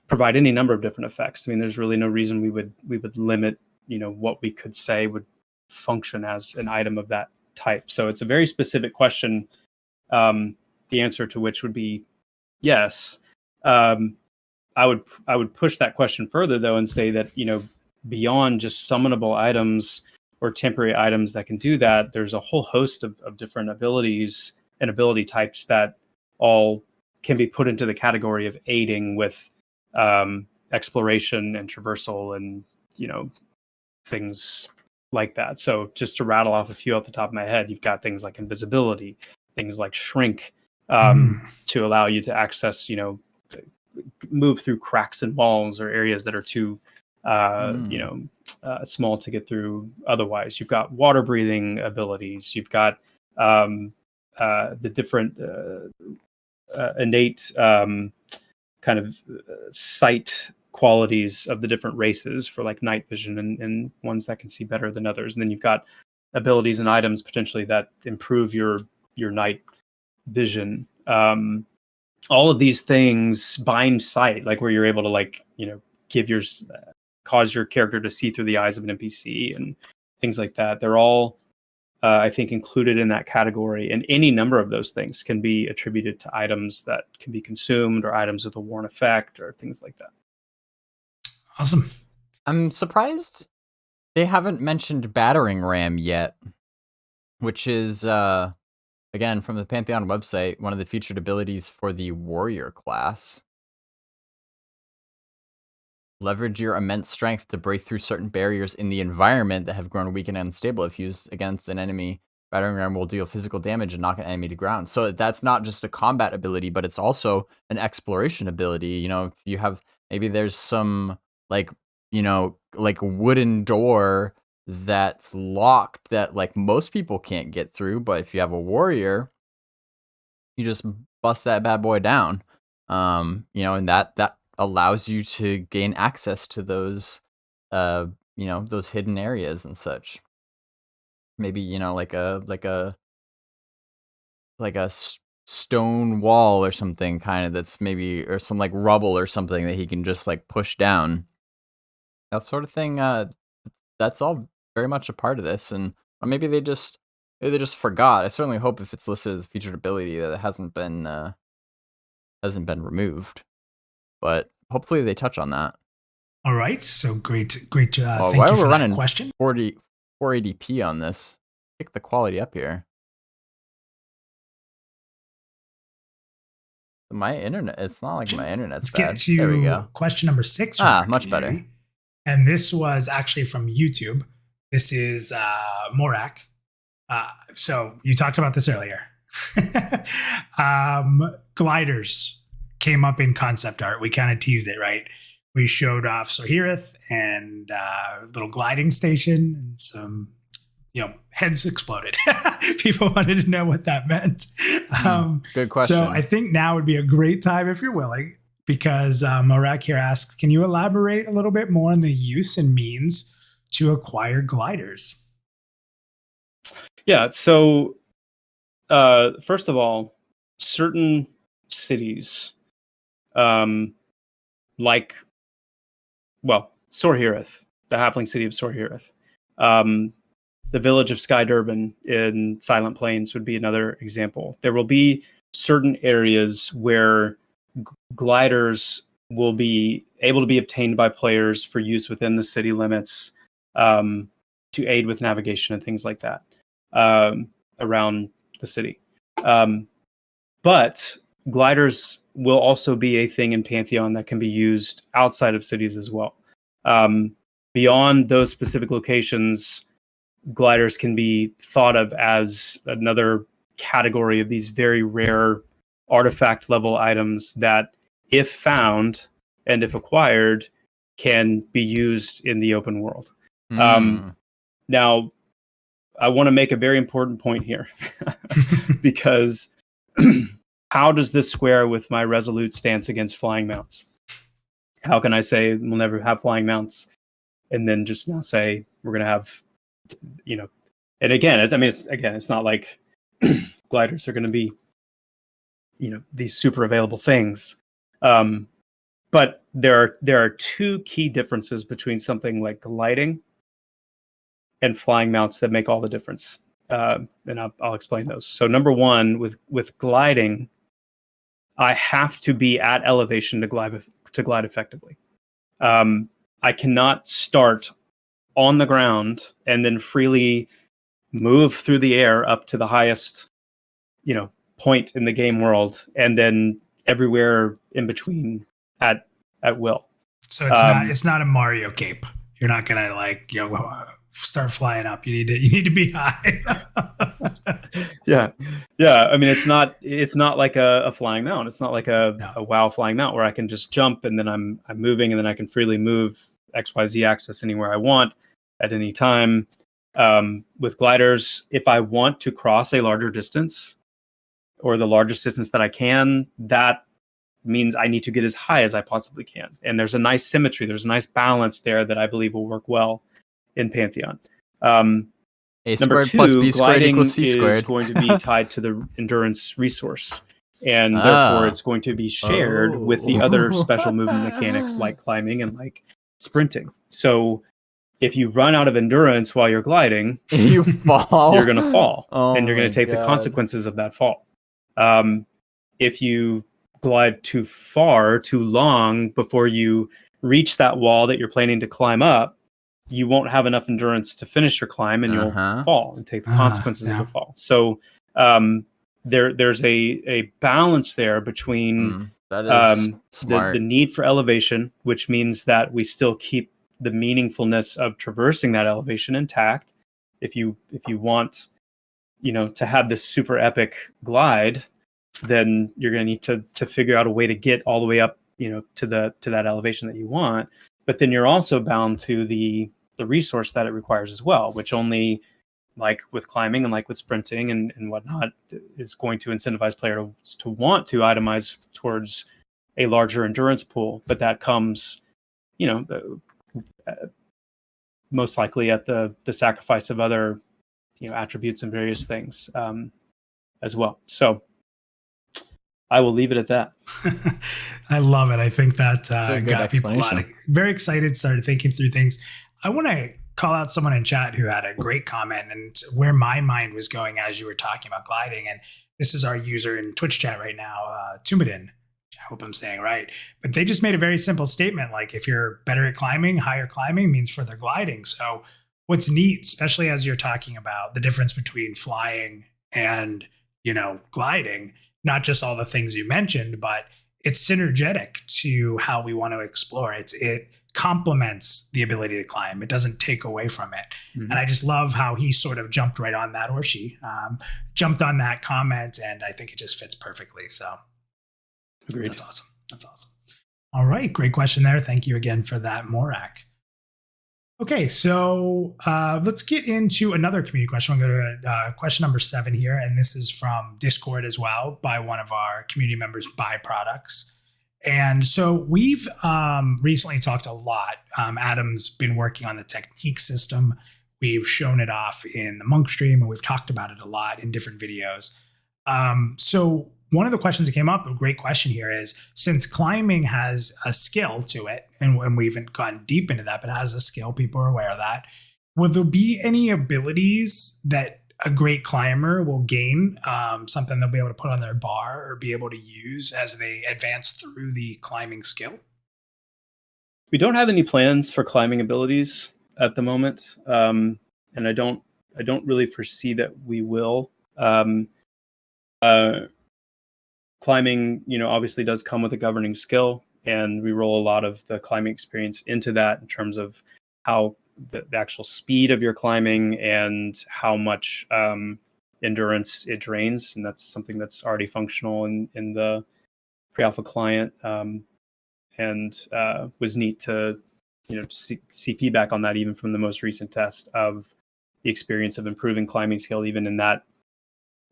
provide any number of different effects. I mean, there's really no reason we would limit what we could say would function as an item of that type. So it's a very specific question, the answer to which would be yes. I would push that question further though and say that beyond just summonable items or temporary items that can do that, there's a whole host of different abilities and ability types that all can be put into the category of aiding with exploration and traversal and things like that. So just to rattle off a few off the top of my head, you've got things like invisibility, things like shrink, to allow you to access, move through cracks in walls or areas that are too small to get through otherwise. You've got water breathing abilities. You've got the different innate kind of sight qualities of the different races for like night vision and ones that can see better than others. And then you've got abilities and items potentially that improve your night vision. All of these things bind sight, like where you're able to cause your character to see through the eyes of an NPC and things like that. They're all, I think, included in that category. And any number of those things can be attributed to items that can be consumed or items with a worn effect or things like that.
Awesome.
I'm surprised they haven't mentioned battering ram yet, which is, again, from the Pantheon website, one of the featured abilities for the warrior class. Leverage your immense strength to break through certain barriers in the environment that have grown weak and unstable. If used against an enemy, battering ram will deal physical damage and knock an enemy to ground. So that's not just a combat ability, but it's also an exploration ability. If you have Maybe there's some like, like wooden door that's locked that like most people can't get through, but if you have a warrior, you just bust that bad boy down. And that allows you to gain access to those those hidden areas and such. Maybe, like a stone wall or something kind of that's maybe, or some like rubble or something that he can just like push down. That sort of thing, that's all very much a part of this, and or maybe they just forgot. I certainly hope if it's listed as a featured ability that it hasn't been removed, but hopefully they touch on that.
All right, so great. Thank
Why
you
are
for
we
that
running
question.
480p on this? Pick the quality up here. My internet, it's not like my internet's
Let's
bad.
get to
There we go.
question number 6. From our
Much better.
community. And this was actually from YouTube. This is Morak. So you talked about this earlier. Gliders came up in concept art. We kind of teased it, right? We showed off Sorhireth and little gliding station and some, heads exploded. People wanted to know what that meant.
Good question.
So I think now would be a great time if you're willing, because Morak here asks, can you elaborate a little bit more on the use and means to acquire gliders?
Yeah. So first of all, certain cities, like, Sorhireth, the halfling city of Sorhireth, the village of Sky Durban in Silent Plains would be another example. There will be certain areas where gliders will be able to be obtained by players for use within the city limits, to aid with navigation and things like that around the city. But gliders will also be a thing in Pantheon that can be used outside of cities as well. Beyond those specific locations, gliders can be thought of as another category of these very rare artifact level items that, if found and if acquired, can be used in the open world. Now, I want to make a very important point here because how does this square with my resolute stance against flying mounts? How can I say we'll never have flying mounts and then just now say we're going to have, and again, it's not like gliders are going to be, these super available things. But there are two key differences between something like gliding and flying mounts that make all the difference. And I'll explain those. So number one, with gliding, I have to be at elevation to glide effectively. I cannot start on the ground and then freely move through the air up to the highest, point in the game world, and then everywhere in between at will.
So it's not a Mario cape. You're not gonna start flying up. You need to be high.
Yeah. I mean, it's not like a flying mount. It's not like a WoW flying mount where I can just jump and then I'm moving and then I can freely move XYZ axis anywhere I want at any time. With gliders, if I want to cross a larger distance or the largest distance that I can, that means I need to get as high as I possibly can. And there's a nice symmetry. There's a nice balance there that I believe will work well in Pantheon. Number two, gliding is going to be tied to the endurance resource. And therefore, it's going to be shared with the other special movement mechanics like climbing and like sprinting. So if you run out of endurance while you're gliding,
you fall.
You're going to fall. And you're going to take the consequences of that fall. If you glide too far, too long before you reach that wall that you're planning to climb up, you won't have enough endurance to finish your climb and you'll fall and take the consequences of the fall. So there's a balance there between the need for elevation, which means that we still keep the meaningfulness of traversing that elevation intact. If you want, to have this super epic glide, then you're going to need to figure out a way to get all the way up to that elevation that you want. But then you're also bound to the resource that it requires as well, which only, like with climbing and like with sprinting and whatnot, is going to incentivize players to want to itemize towards a larger endurance pool. But that comes, most likely at the sacrifice of other, attributes and various things as well. So I will leave it at that.
I love it. I think that got people
explanation.
Very excited, started thinking through things. I want to call out someone in chat who had a great comment, and where my mind was going as you were talking about gliding. And this is our user in Twitch chat right now, Tumidin. I hope I'm saying right. But they just made a very simple statement. Like, if you're better at climbing, higher climbing means further gliding. So what's neat, especially as you're talking about the difference between flying and, gliding, not just all the things you mentioned, but it's synergetic to how we want to explore. It complements the ability to climb. It doesn't take away from it. Mm-hmm. And I just love how he sort of jumped right on that, or she jumped on that comment. And I think it just fits perfectly. So
agreed.
That's awesome. All right. Great question there. Thank you again for that, Morak. Okay, so let's get into another community question. We'll go to question number 7 here, and this is from Discord as well by one of our community members, Byproducts. And so we've recently talked a lot. Adam's been working on the technique system. We've shown it off in the Monk stream, and we've talked about it a lot in different videos. So one of the questions that came up, a great question here, is since climbing has a skill to it, and we haven't gone deep into that, but it has a skill, people are aware of that. Will there be any abilities that a great climber will gain, something they'll be able to put on their bar or be able to use as they advance through the climbing skill?
We don't have any plans for climbing abilities at the moment, and I don't really foresee that we will. Climbing, obviously does come with a governing skill, and we roll a lot of the climbing experience into that in terms of how the actual speed of your climbing and how much endurance it drains. And that's something that's already functional in the pre-alpha client, and was neat to see feedback on that even from the most recent test of the experience of improving climbing skill even in that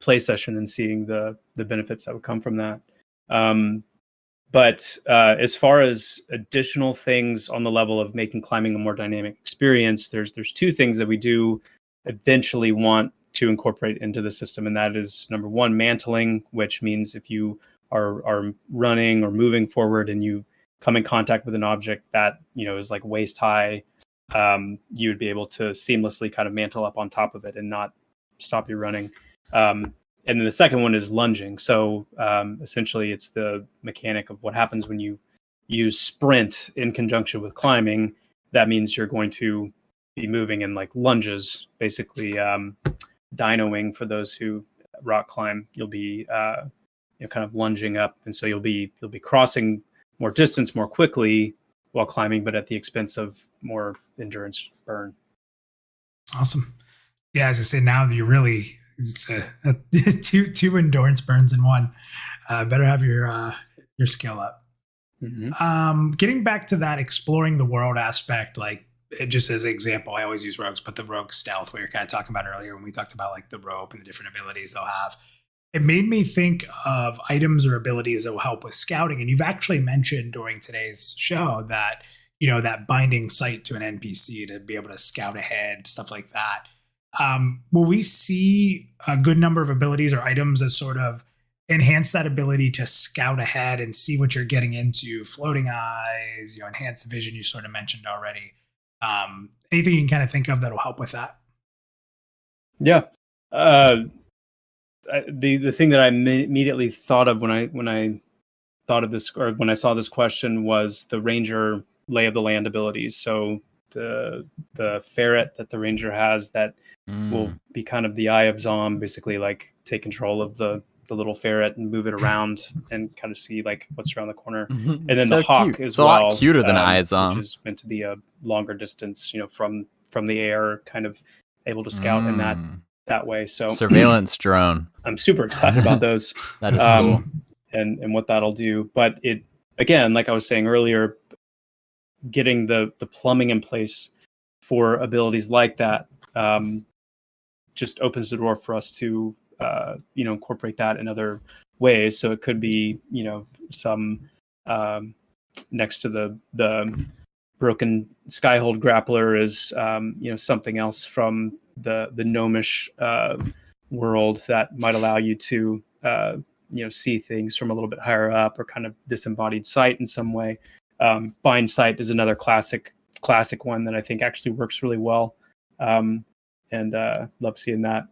play session, and seeing the benefits that would come from that. But as far as additional things on the level of making climbing a more dynamic experience, there's 2 things that we do eventually want to incorporate into the system, and that is, number 1, mantling, which means if you are running or moving forward and you come in contact with an object that is like waist high, you would be able to seamlessly kind of mantle up on top of it and not stop you running. And then the second one is lunging. So essentially it's the mechanic of what happens when you use sprint in conjunction with climbing. That means you're going to be moving in like lunges, basically dinoing for those who rock climb. You'll be kind of lunging up, and so you'll be crossing more distance more quickly while climbing, but at the expense of more endurance burn.
Awesome. Yeah, as I say, now you really, it's two endurance burns in one. Better have your skill up. Mm-hmm. Getting back to that exploring the world aspect, like just as an example, I always use rogues, but the rogue stealth, we were kind of talking about earlier when we talked about like the rope and the different abilities they'll have. It made me think of items or abilities that will help with scouting. And you've actually mentioned during today's show that, that binding sight to an NPC to be able to scout ahead, stuff like that. Will we see a good number of abilities or items that sort of enhance that ability to scout ahead and see what you're getting into? Floating eyes, enhanced vision, you sort of mentioned already. Anything you can kind of think of that'll help with that?
Yeah. The thing that I immediately thought of when I thought of this, or when I saw this question, was the Ranger lay of the land abilities. So the ferret that the Ranger has that will be kind of the eye of Zom, basically like take control of the little ferret and move it around and kind of see like what's around the corner. And then so the hawk as well.
It's a lot cuter than eye of Zom,
which is meant to be a longer distance, from the air, kind of able to scout in that way. So
surveillance drone.
I'm super excited about those.
That is cool.
And what that'll do. But again, like I was saying earlier, getting the plumbing in place for abilities like that just opens the door for us to incorporate that in other ways. So it could be some next to the broken Skyhold grappler is something else from the gnomish world that might allow you to see things from a little bit higher up, or kind of disembodied sight in some way. Bind sight is another classic one that I think actually works really well, and love seeing that.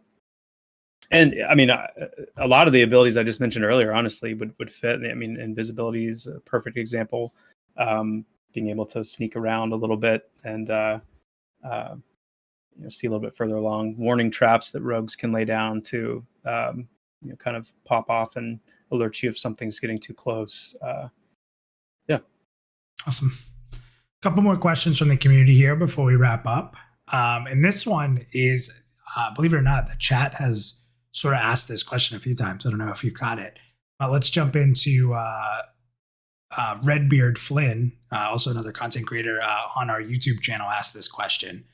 And I mean, a lot of the abilities I just mentioned earlier, honestly, would fit. I mean, invisibility is a perfect example. Being able to sneak around a little bit and see a little bit further along. Warning traps that rogues can lay down to kind of pop off and alert you if something's getting too close. Yeah.
Awesome. A couple more questions from the community here before we wrap up. And this one is, believe it or not, the chat has sort of asked this question a few times. I don't know if you caught it. Let's jump into Redbeard Flynn, also another content creator on our YouTube channel, asked this question.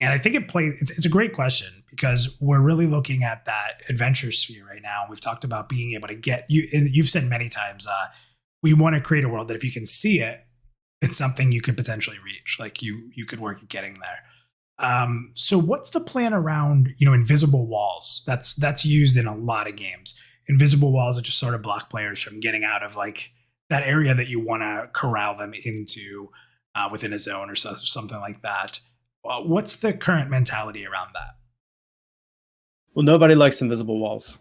And I think it's a great question, because we're really looking at that adventure sphere right now. We've talked about being able to get you, and you've said many times, we want to create a world that if you can see it, it's something you could potentially reach. Like you could work at getting there. So what's the plan around, invisible walls? That's used in a lot of games. Invisible walls are just sort of block players from getting out of like that area that you want to corral them into within a zone or something like that. What's the current mentality around that?
Well, nobody likes invisible walls.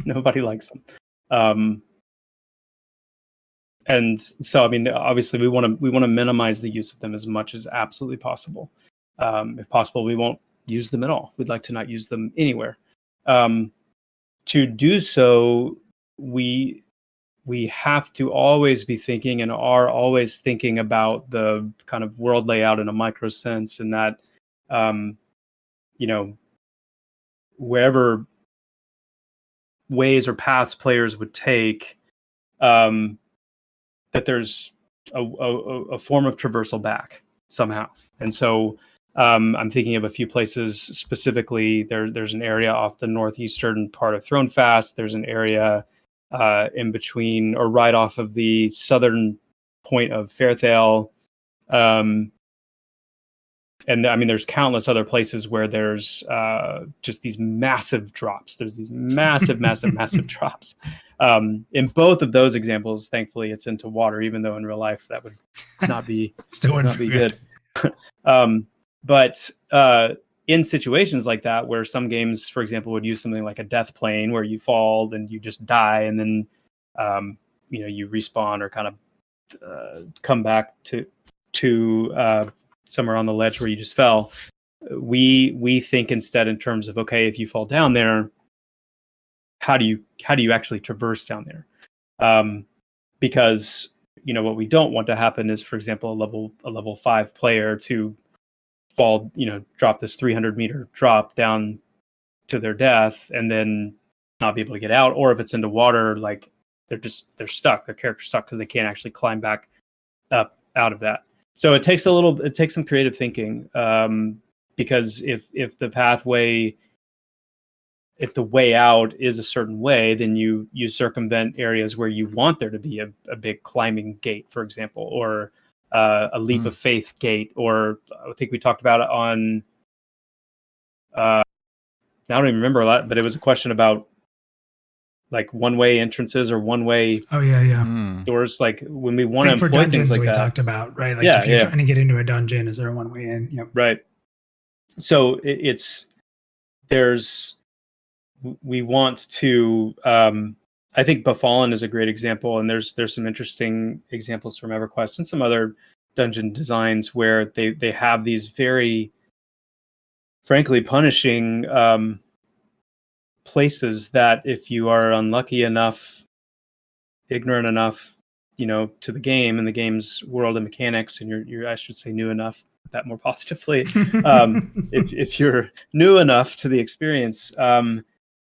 Nobody likes them. And so, I mean, obviously we want to minimize the use of them as much as absolutely possible. If possible, we won't use them at all. We'd like to not use them anywhere. To do so, we have to always be thinking, and are always thinking, about the kind of world layout in a micro sense, and that, wherever ways or paths players would take, that there's a form of traversal back somehow. And so I'm thinking of a few places specifically. There's an area off the northeastern part of Thronefast. There's an area in between, or right off of the southern point of Fairthale. And I mean, there's countless other places where there's just these massive drops. There's these massive drops. In both of those examples, thankfully, it's into water, even though in real life that would not be good. But in situations like that, where some games, for example, would use something like a death plane, where you fall and you just die, and then you respawn or kind of come back to somewhere on the ledge where you just fell. We think instead in terms of, okay, if you fall down there, how do you actually traverse down there? Because what we don't want to happen is, for example, a level 5 player to fall, drop this 300-meter drop down to their death and then not be able to get out, or if it's into water, like they're stuck, their character's stuck because they can't actually climb back up out of that. So it takes some creative thinking, because if the way out is a certain way, then you circumvent areas where you want there to be a big climbing gate, for example, or a leap of faith gate, or I think we talked about it on, I don't even remember a lot, but it was a question about like one-way entrances or one-way doors. Like when we want to employ things like that. We talked about, right? Like if you're trying to get into a dungeon, is there a one-way in? Yep. Right. So we want to, I think Befallen is a great example, and there's some interesting examples from EverQuest and some other dungeon designs where they have these very, frankly, punishing places that if you are unlucky enough, ignorant enough, to the game and the game's world and mechanics, and you're I should say new enough, that more positively, if you're new enough to the experience,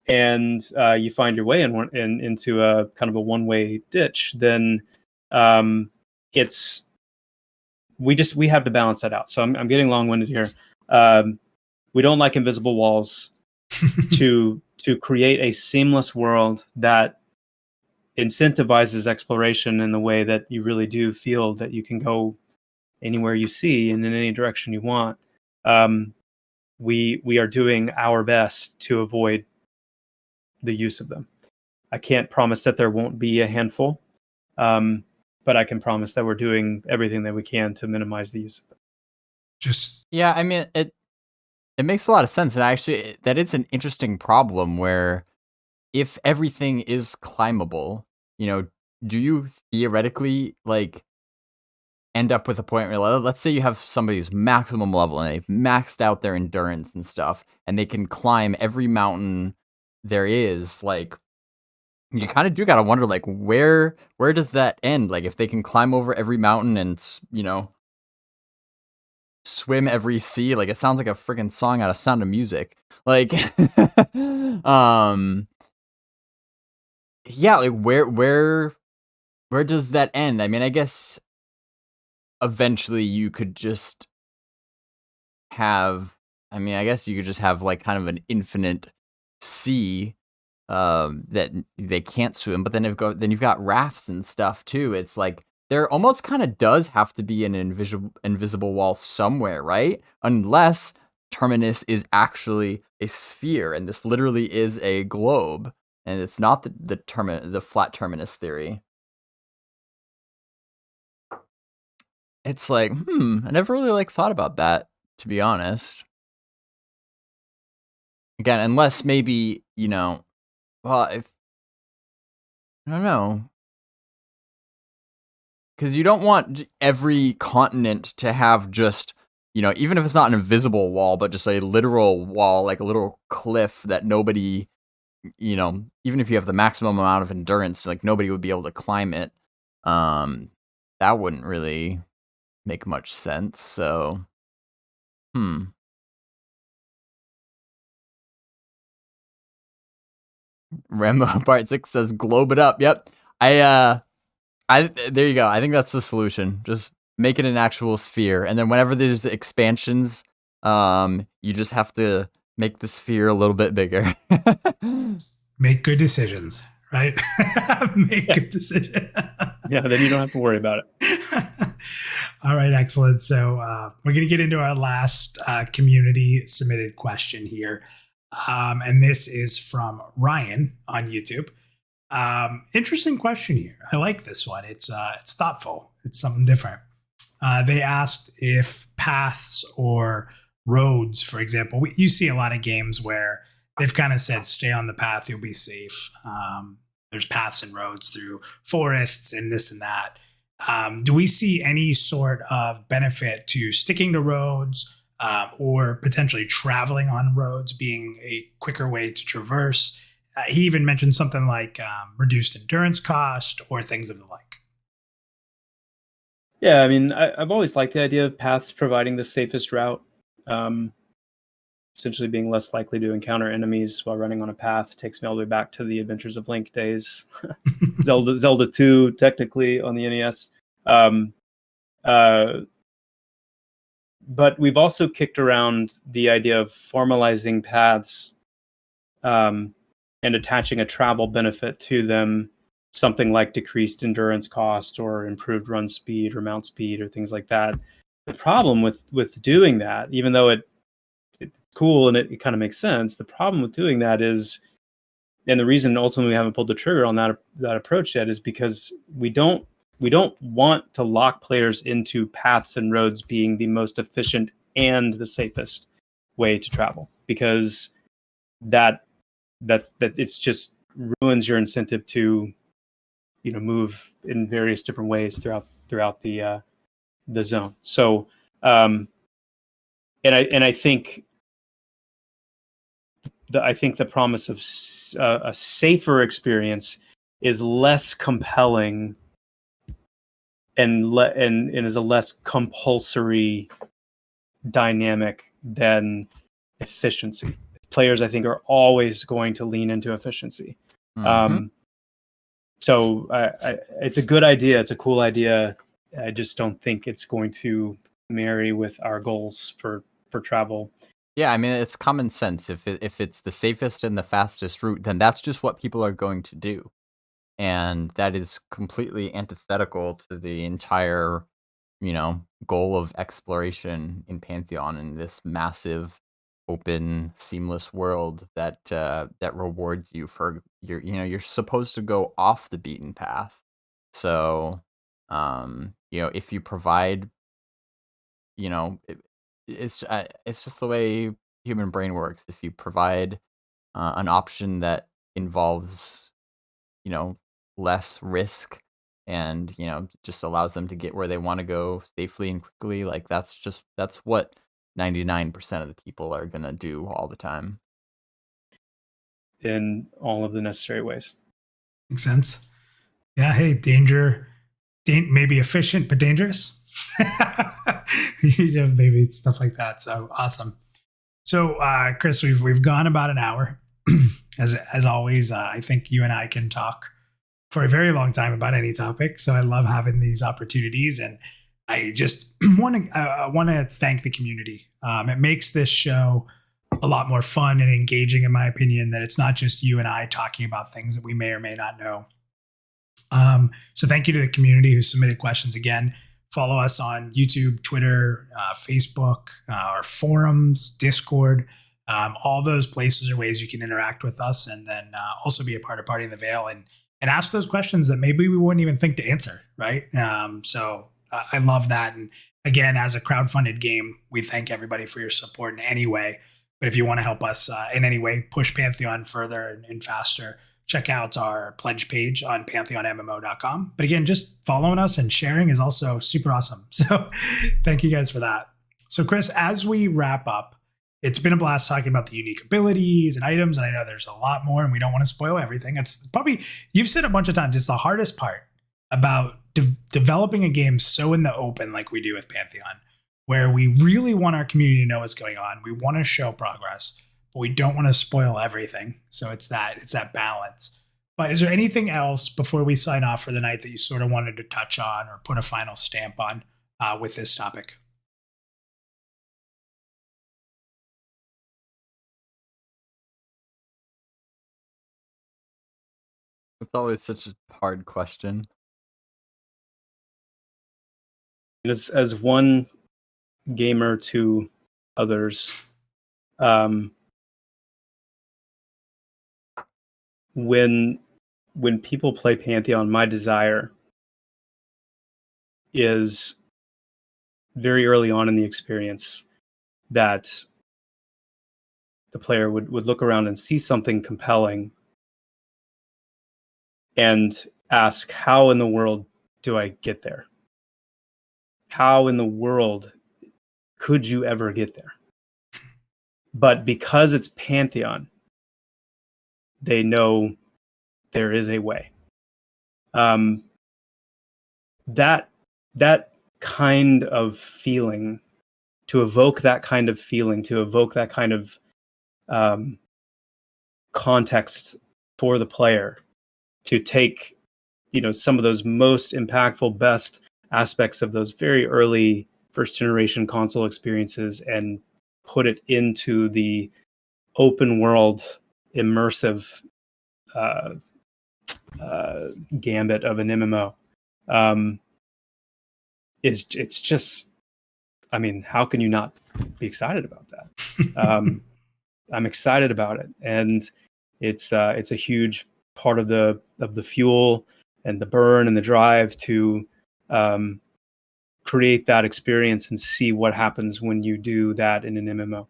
and you find your way into a kind of a one-way ditch, then It's we have to balance that out. So I'm getting long-winded here. We don't like invisible walls to create a seamless world that incentivizes exploration in the way that you really do feel that you can go anywhere you see and in any direction you want. We are doing our best to avoid the use of them. I can't promise that there won't be a handful, but I can promise that we're doing everything that we can to minimize the use of them.
Yeah, I mean, it makes a lot of sense, and actually, that is an interesting problem where if everything is climbable, do you theoretically end up with a point where, let's say you have somebody who's maximum level and they've maxed out their endurance and stuff, and they can climb every mountain there is, you kind of do gotta wonder, where does that end? If they can climb over every mountain and, swim every sea, it sounds like a freaking song out of Sound of Music. Yeah, where does that end? I mean, I guess eventually you could just have, I guess you could just have kind of an infinite sea that they can't swim, but then you've got rafts and stuff too. It's there almost kind of does have to be an invisible wall somewhere, right? Unless Terminus is actually a sphere and this literally is a globe and it's not the flat terminus theory. It's I never really thought about that, to be honest. Again, unless maybe, well, I don't know. Because you don't want every continent to have just, even if it's not an invisible wall, but just a literal wall, like a little cliff that nobody, even if you have the maximum amount of endurance, nobody would be able to climb it. That wouldn't really make much sense. So, Rambo Part 6 says globe it up. Yep. There you go. I think that's the solution. Just make it an actual sphere. And then whenever there's expansions, you just have to make the sphere a little bit bigger.
Make good decisions, right? Make good decisions.
Yeah, then you don't have to worry about it.
All right, excellent. So we're going to get into our last community submitted question here. And this is from Ryan on YouTube. Interesting question here. I like this one. It's thoughtful. It's something different. They asked if paths or roads, for example, you see a lot of games where they've kind of said, stay on the path, you'll be safe. There's paths and roads through forests and this and that. Do we see any sort of benefit to sticking to roads or potentially traveling on roads being a quicker way to traverse? He even mentioned something like reduced endurance cost or things of the like.
Yeah, I mean, I've always liked the idea of paths providing the safest route. Essentially being less likely to encounter enemies while running on a path. Takes me all the way back to the Adventures of Link days. Zelda 2, technically, on the NES. But we've also kicked around the idea of formalizing paths and attaching a travel benefit to them, something like decreased endurance cost or improved run speed or mount speed or things like that. The problem with doing that, even though it's cool and it kind of makes sense, the problem with doing that is, and the reason ultimately we haven't pulled the trigger on that approach yet, is because we don't want to lock players into paths and roads being the most efficient and the safest way to travel, because that it's just ruins your incentive to move in various different ways throughout the zone. So and I think the promise of a safer experience is less compelling and is a less compulsory dynamic than efficiency. Players, I think, are always going to lean into efficiency. So So it's a good idea. It's a cool idea. I just don't think it's going to marry with our goals for travel.
Yeah, I mean, it's common sense. If it's the safest and the fastest route, then that's just what people are going to do. And that is completely antithetical to the entire, goal of exploration in Pantheon and this massive, open, seamless world that that rewards you for you're supposed to go off the beaten path. So, if you provide, it's just the way human brain works. If you provide an option that involves, you know, less risk and, just allows them to get where they want to go safely and quickly, like that's what 99% of the people are going to do all the time.
In all of the necessary ways.
Makes sense. Yeah. Hey, danger, maybe efficient, but dangerous. Maybe stuff like that. So awesome. So, Chris, we've gone about an hour. As always, I think you and I can talk for a very long time about any topic. So I love having these opportunities, and I just want to thank the community. It makes this show a lot more fun and engaging, in my opinion, that it's not just you and I talking about things that we may or may not know. So thank you to the community who submitted questions. Again, follow us on YouTube, Twitter, Facebook, our forums, Discord. All those places are ways you can interact with us, and then also be a part of Party in the Veil and ask those questions that maybe we wouldn't even think to answer, right? So I love that. And again, as a crowdfunded game, we thank everybody for your support in any way. But if you want to help us in any way push Pantheon further and faster, check out our pledge page on pantheonmmo.com. But again, just following us and sharing is also super awesome. So thank you guys for that. So Chris, as we wrap up, it's been a blast talking about the unique abilities and items. And I know there's a lot more and we don't want to spoil everything. It's probably, you've said a bunch of times, it's the hardest part about developing a game so in the open like we do with Pantheon, where we really want our community to know what's going on. We want to show progress, but we don't want to spoil everything. So it's that balance. But is there anything else before we sign off for the night that you sort of wanted to touch on or put a final stamp on with this topic?
It's always such a hard question.
As one gamer to others, when people play Pantheon, my desire is very early on in the experience that the player would look around and see something compelling and ask, how in the world do I get there? How in the world could you ever get there? But because it's Pantheon, they know there is a way. That kind of feeling, to evoke that kind of feeling, to evoke that kind of context for the player, to take, some of those most impactful, best aspects of those very early first generation console experiences and put it into the open world immersive gambit of an MMO. It's just, how can you not be excited about that? I'm excited about it, and it's a huge part of the fuel and the burn and the drive to create that experience and see what happens when you do that in an MMO.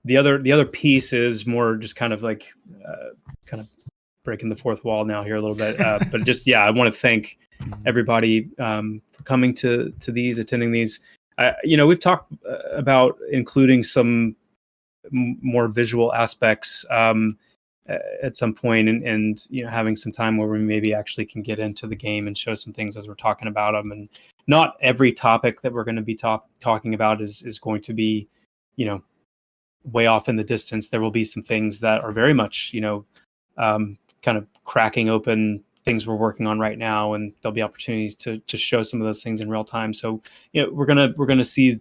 The other piece is more just kind of like kind of breaking the fourth wall now here a little bit, but just I want to thank everybody for coming to these, attending these. We've talked about including some more visual aspects at some point, and having some time where we maybe actually can get into the game and show some things as we're talking about them. And not every topic that we're going to be talking about is going to be way off in the distance, there will be some things that are very much, kind of cracking open things we're working on right now, and there'll be opportunities to show some of those things in real time. So, we're gonna see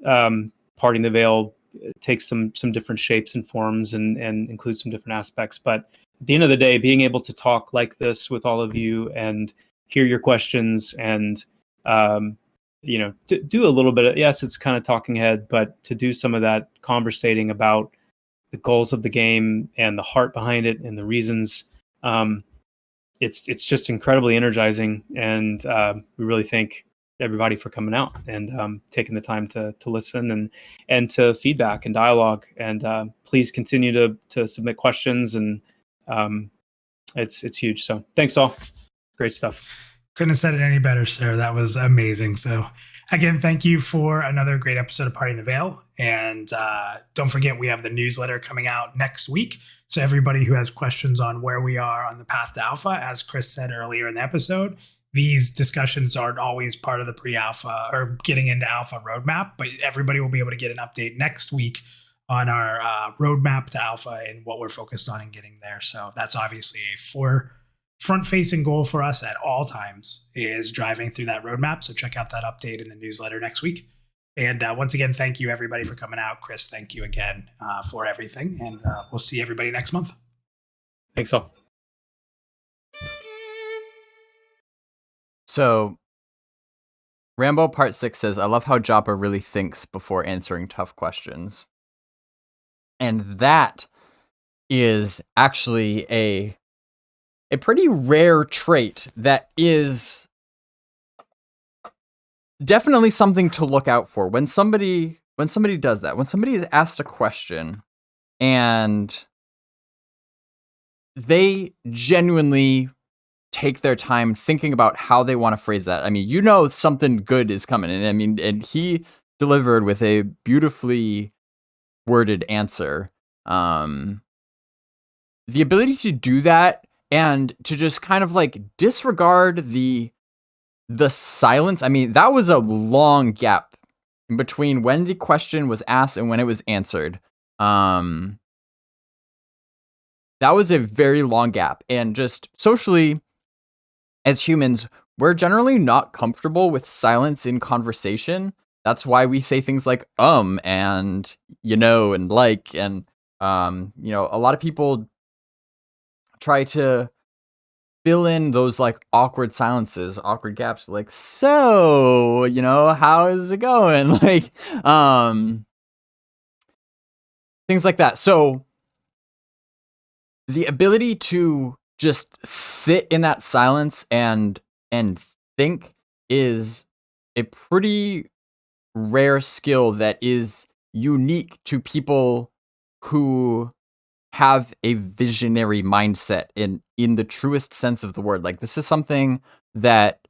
Parting the Veil take some different shapes and forms and include some different aspects. But at the end of the day, being able to talk like this with all of you and hear your questions and do a little bit of, yes, it's kind of talking head, but to do some of that conversating about the goals of the game and the heart behind it and the reasons, it's just incredibly energizing. And we really thank everybody for coming out and taking the time to listen and to feedback and dialogue. And please continue to submit questions, and it's huge. So thanks all. Great stuff.
Couldn't have said it any better, sir. That was amazing. So again, thank you for another great episode of Parting the Veil. And don't forget, we have the newsletter coming out next week. So everybody who has questions on where we are on the path to alpha, as Chris said earlier in the episode, these discussions aren't always part of the pre-alpha or getting into alpha roadmap, but everybody will be able to get an update next week on our roadmap to alpha and what we're focused on in getting there. So that's obviously a front-facing goal for us at all times, is driving through that roadmap. So check out that update in the newsletter next week. And once again, thank you everybody for coming out. Chris, thank you again for everything. And we'll see everybody next month.
Thanks all.
So Rambo Part 6 says, I love how Joppa really thinks before answering tough questions. And that is actually a pretty rare trait that is definitely something to look out for. When somebody does that, when somebody is asked a question and they genuinely take their time thinking about how they want to phrase that. I mean, something good is coming. And he delivered with a beautifully worded answer. The ability to do that and to just kind of like disregard the silence. I mean, that was a long gap in between when the question was asked and when it was answered. That was a very long gap. And just socially, as humans, we're generally not comfortable with silence in conversation. That's why we say things like and and like, and a lot of people try to fill in those like awkward silences, awkward gaps, like, so, how is it going? Like, things like that. So the ability to just sit in that silence and think is a pretty rare skill that is unique to people who have a visionary mindset in the truest sense of the word. Like, this is something that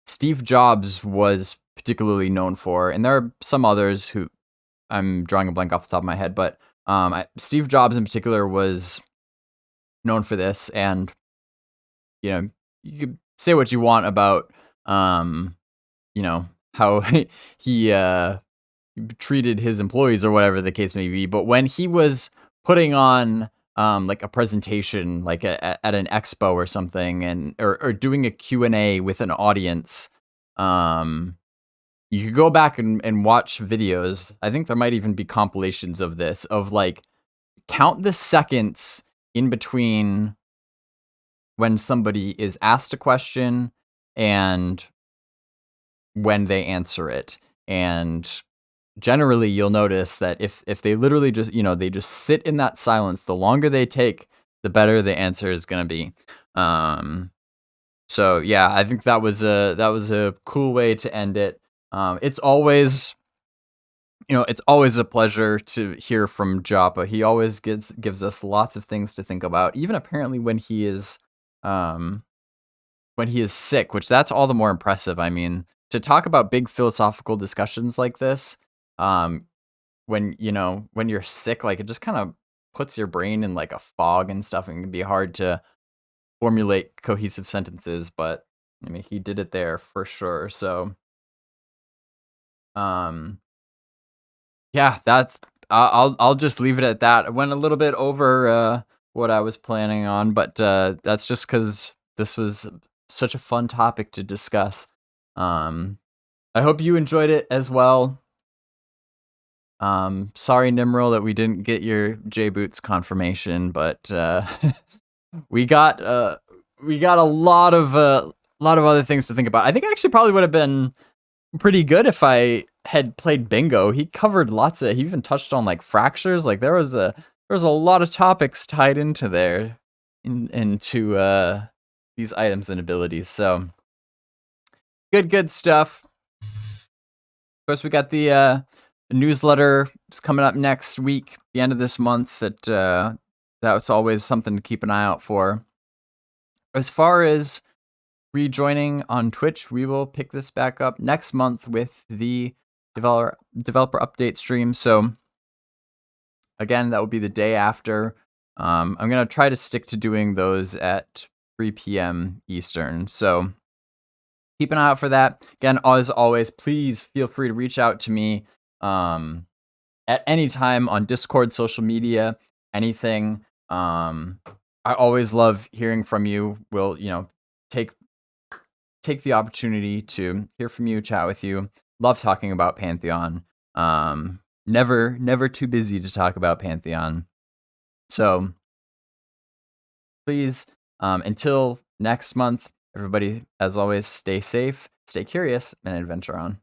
Steve Jobs was particularly known for, and there are some others who I'm drawing a blank off the top of my head, but Steve Jobs in particular was known for this. And you could say what you want about how he treated his employees or whatever the case may be, but when he was putting on like a presentation, like at an expo or something, and or doing a Q&A with an audience, you could go back and watch videos. I think there might even be compilations of this, of like, count the seconds in between when somebody is asked a question and when they answer it. And generally you'll notice that if they literally just, they just sit in that silence, the longer they take, the better the answer is going to be. So yeah, I think that was a cool way to end it. It's always a pleasure to hear from Joppa. He always gives us lots of things to think about, even apparently when he is sick, which that's all the more impressive. I mean, to talk about big philosophical discussions like this, when you're sick, like, it just kind of puts your brain in like a fog and stuff, and it can be hard to formulate cohesive sentences, but I mean, he did it there for sure. So yeah, that's I'll just leave it at that. I went a little bit over what I was planning on, but that's just because this was such a fun topic to discuss. I hope you enjoyed it as well. Sorry, Nimril, that we didn't get your J-Boots confirmation, but we got a lot of other things to think about. I think actually probably would have been pretty good if I had played bingo. He covered he even touched on like fractures. Like there was a lot of topics tied into there into these items and abilities. So good stuff. Of course, we got the newsletter is coming up next week, the end of this month. That's always something to keep an eye out for. As far as rejoining on Twitch, we will pick this back up next month with the developer update stream. So again, that will be the day after. I'm gonna try to stick to doing those at 3 p.m. Eastern. So keep an eye out for that. Again, as always, please feel free to reach out to me at any time on Discord, social media, anything. I always love hearing from you. We'll, take the opportunity to hear from you, chat with you. Love talking about Pantheon. Never too busy to talk about Pantheon. So please, until next month, everybody, as always, stay safe, stay curious, and adventure on.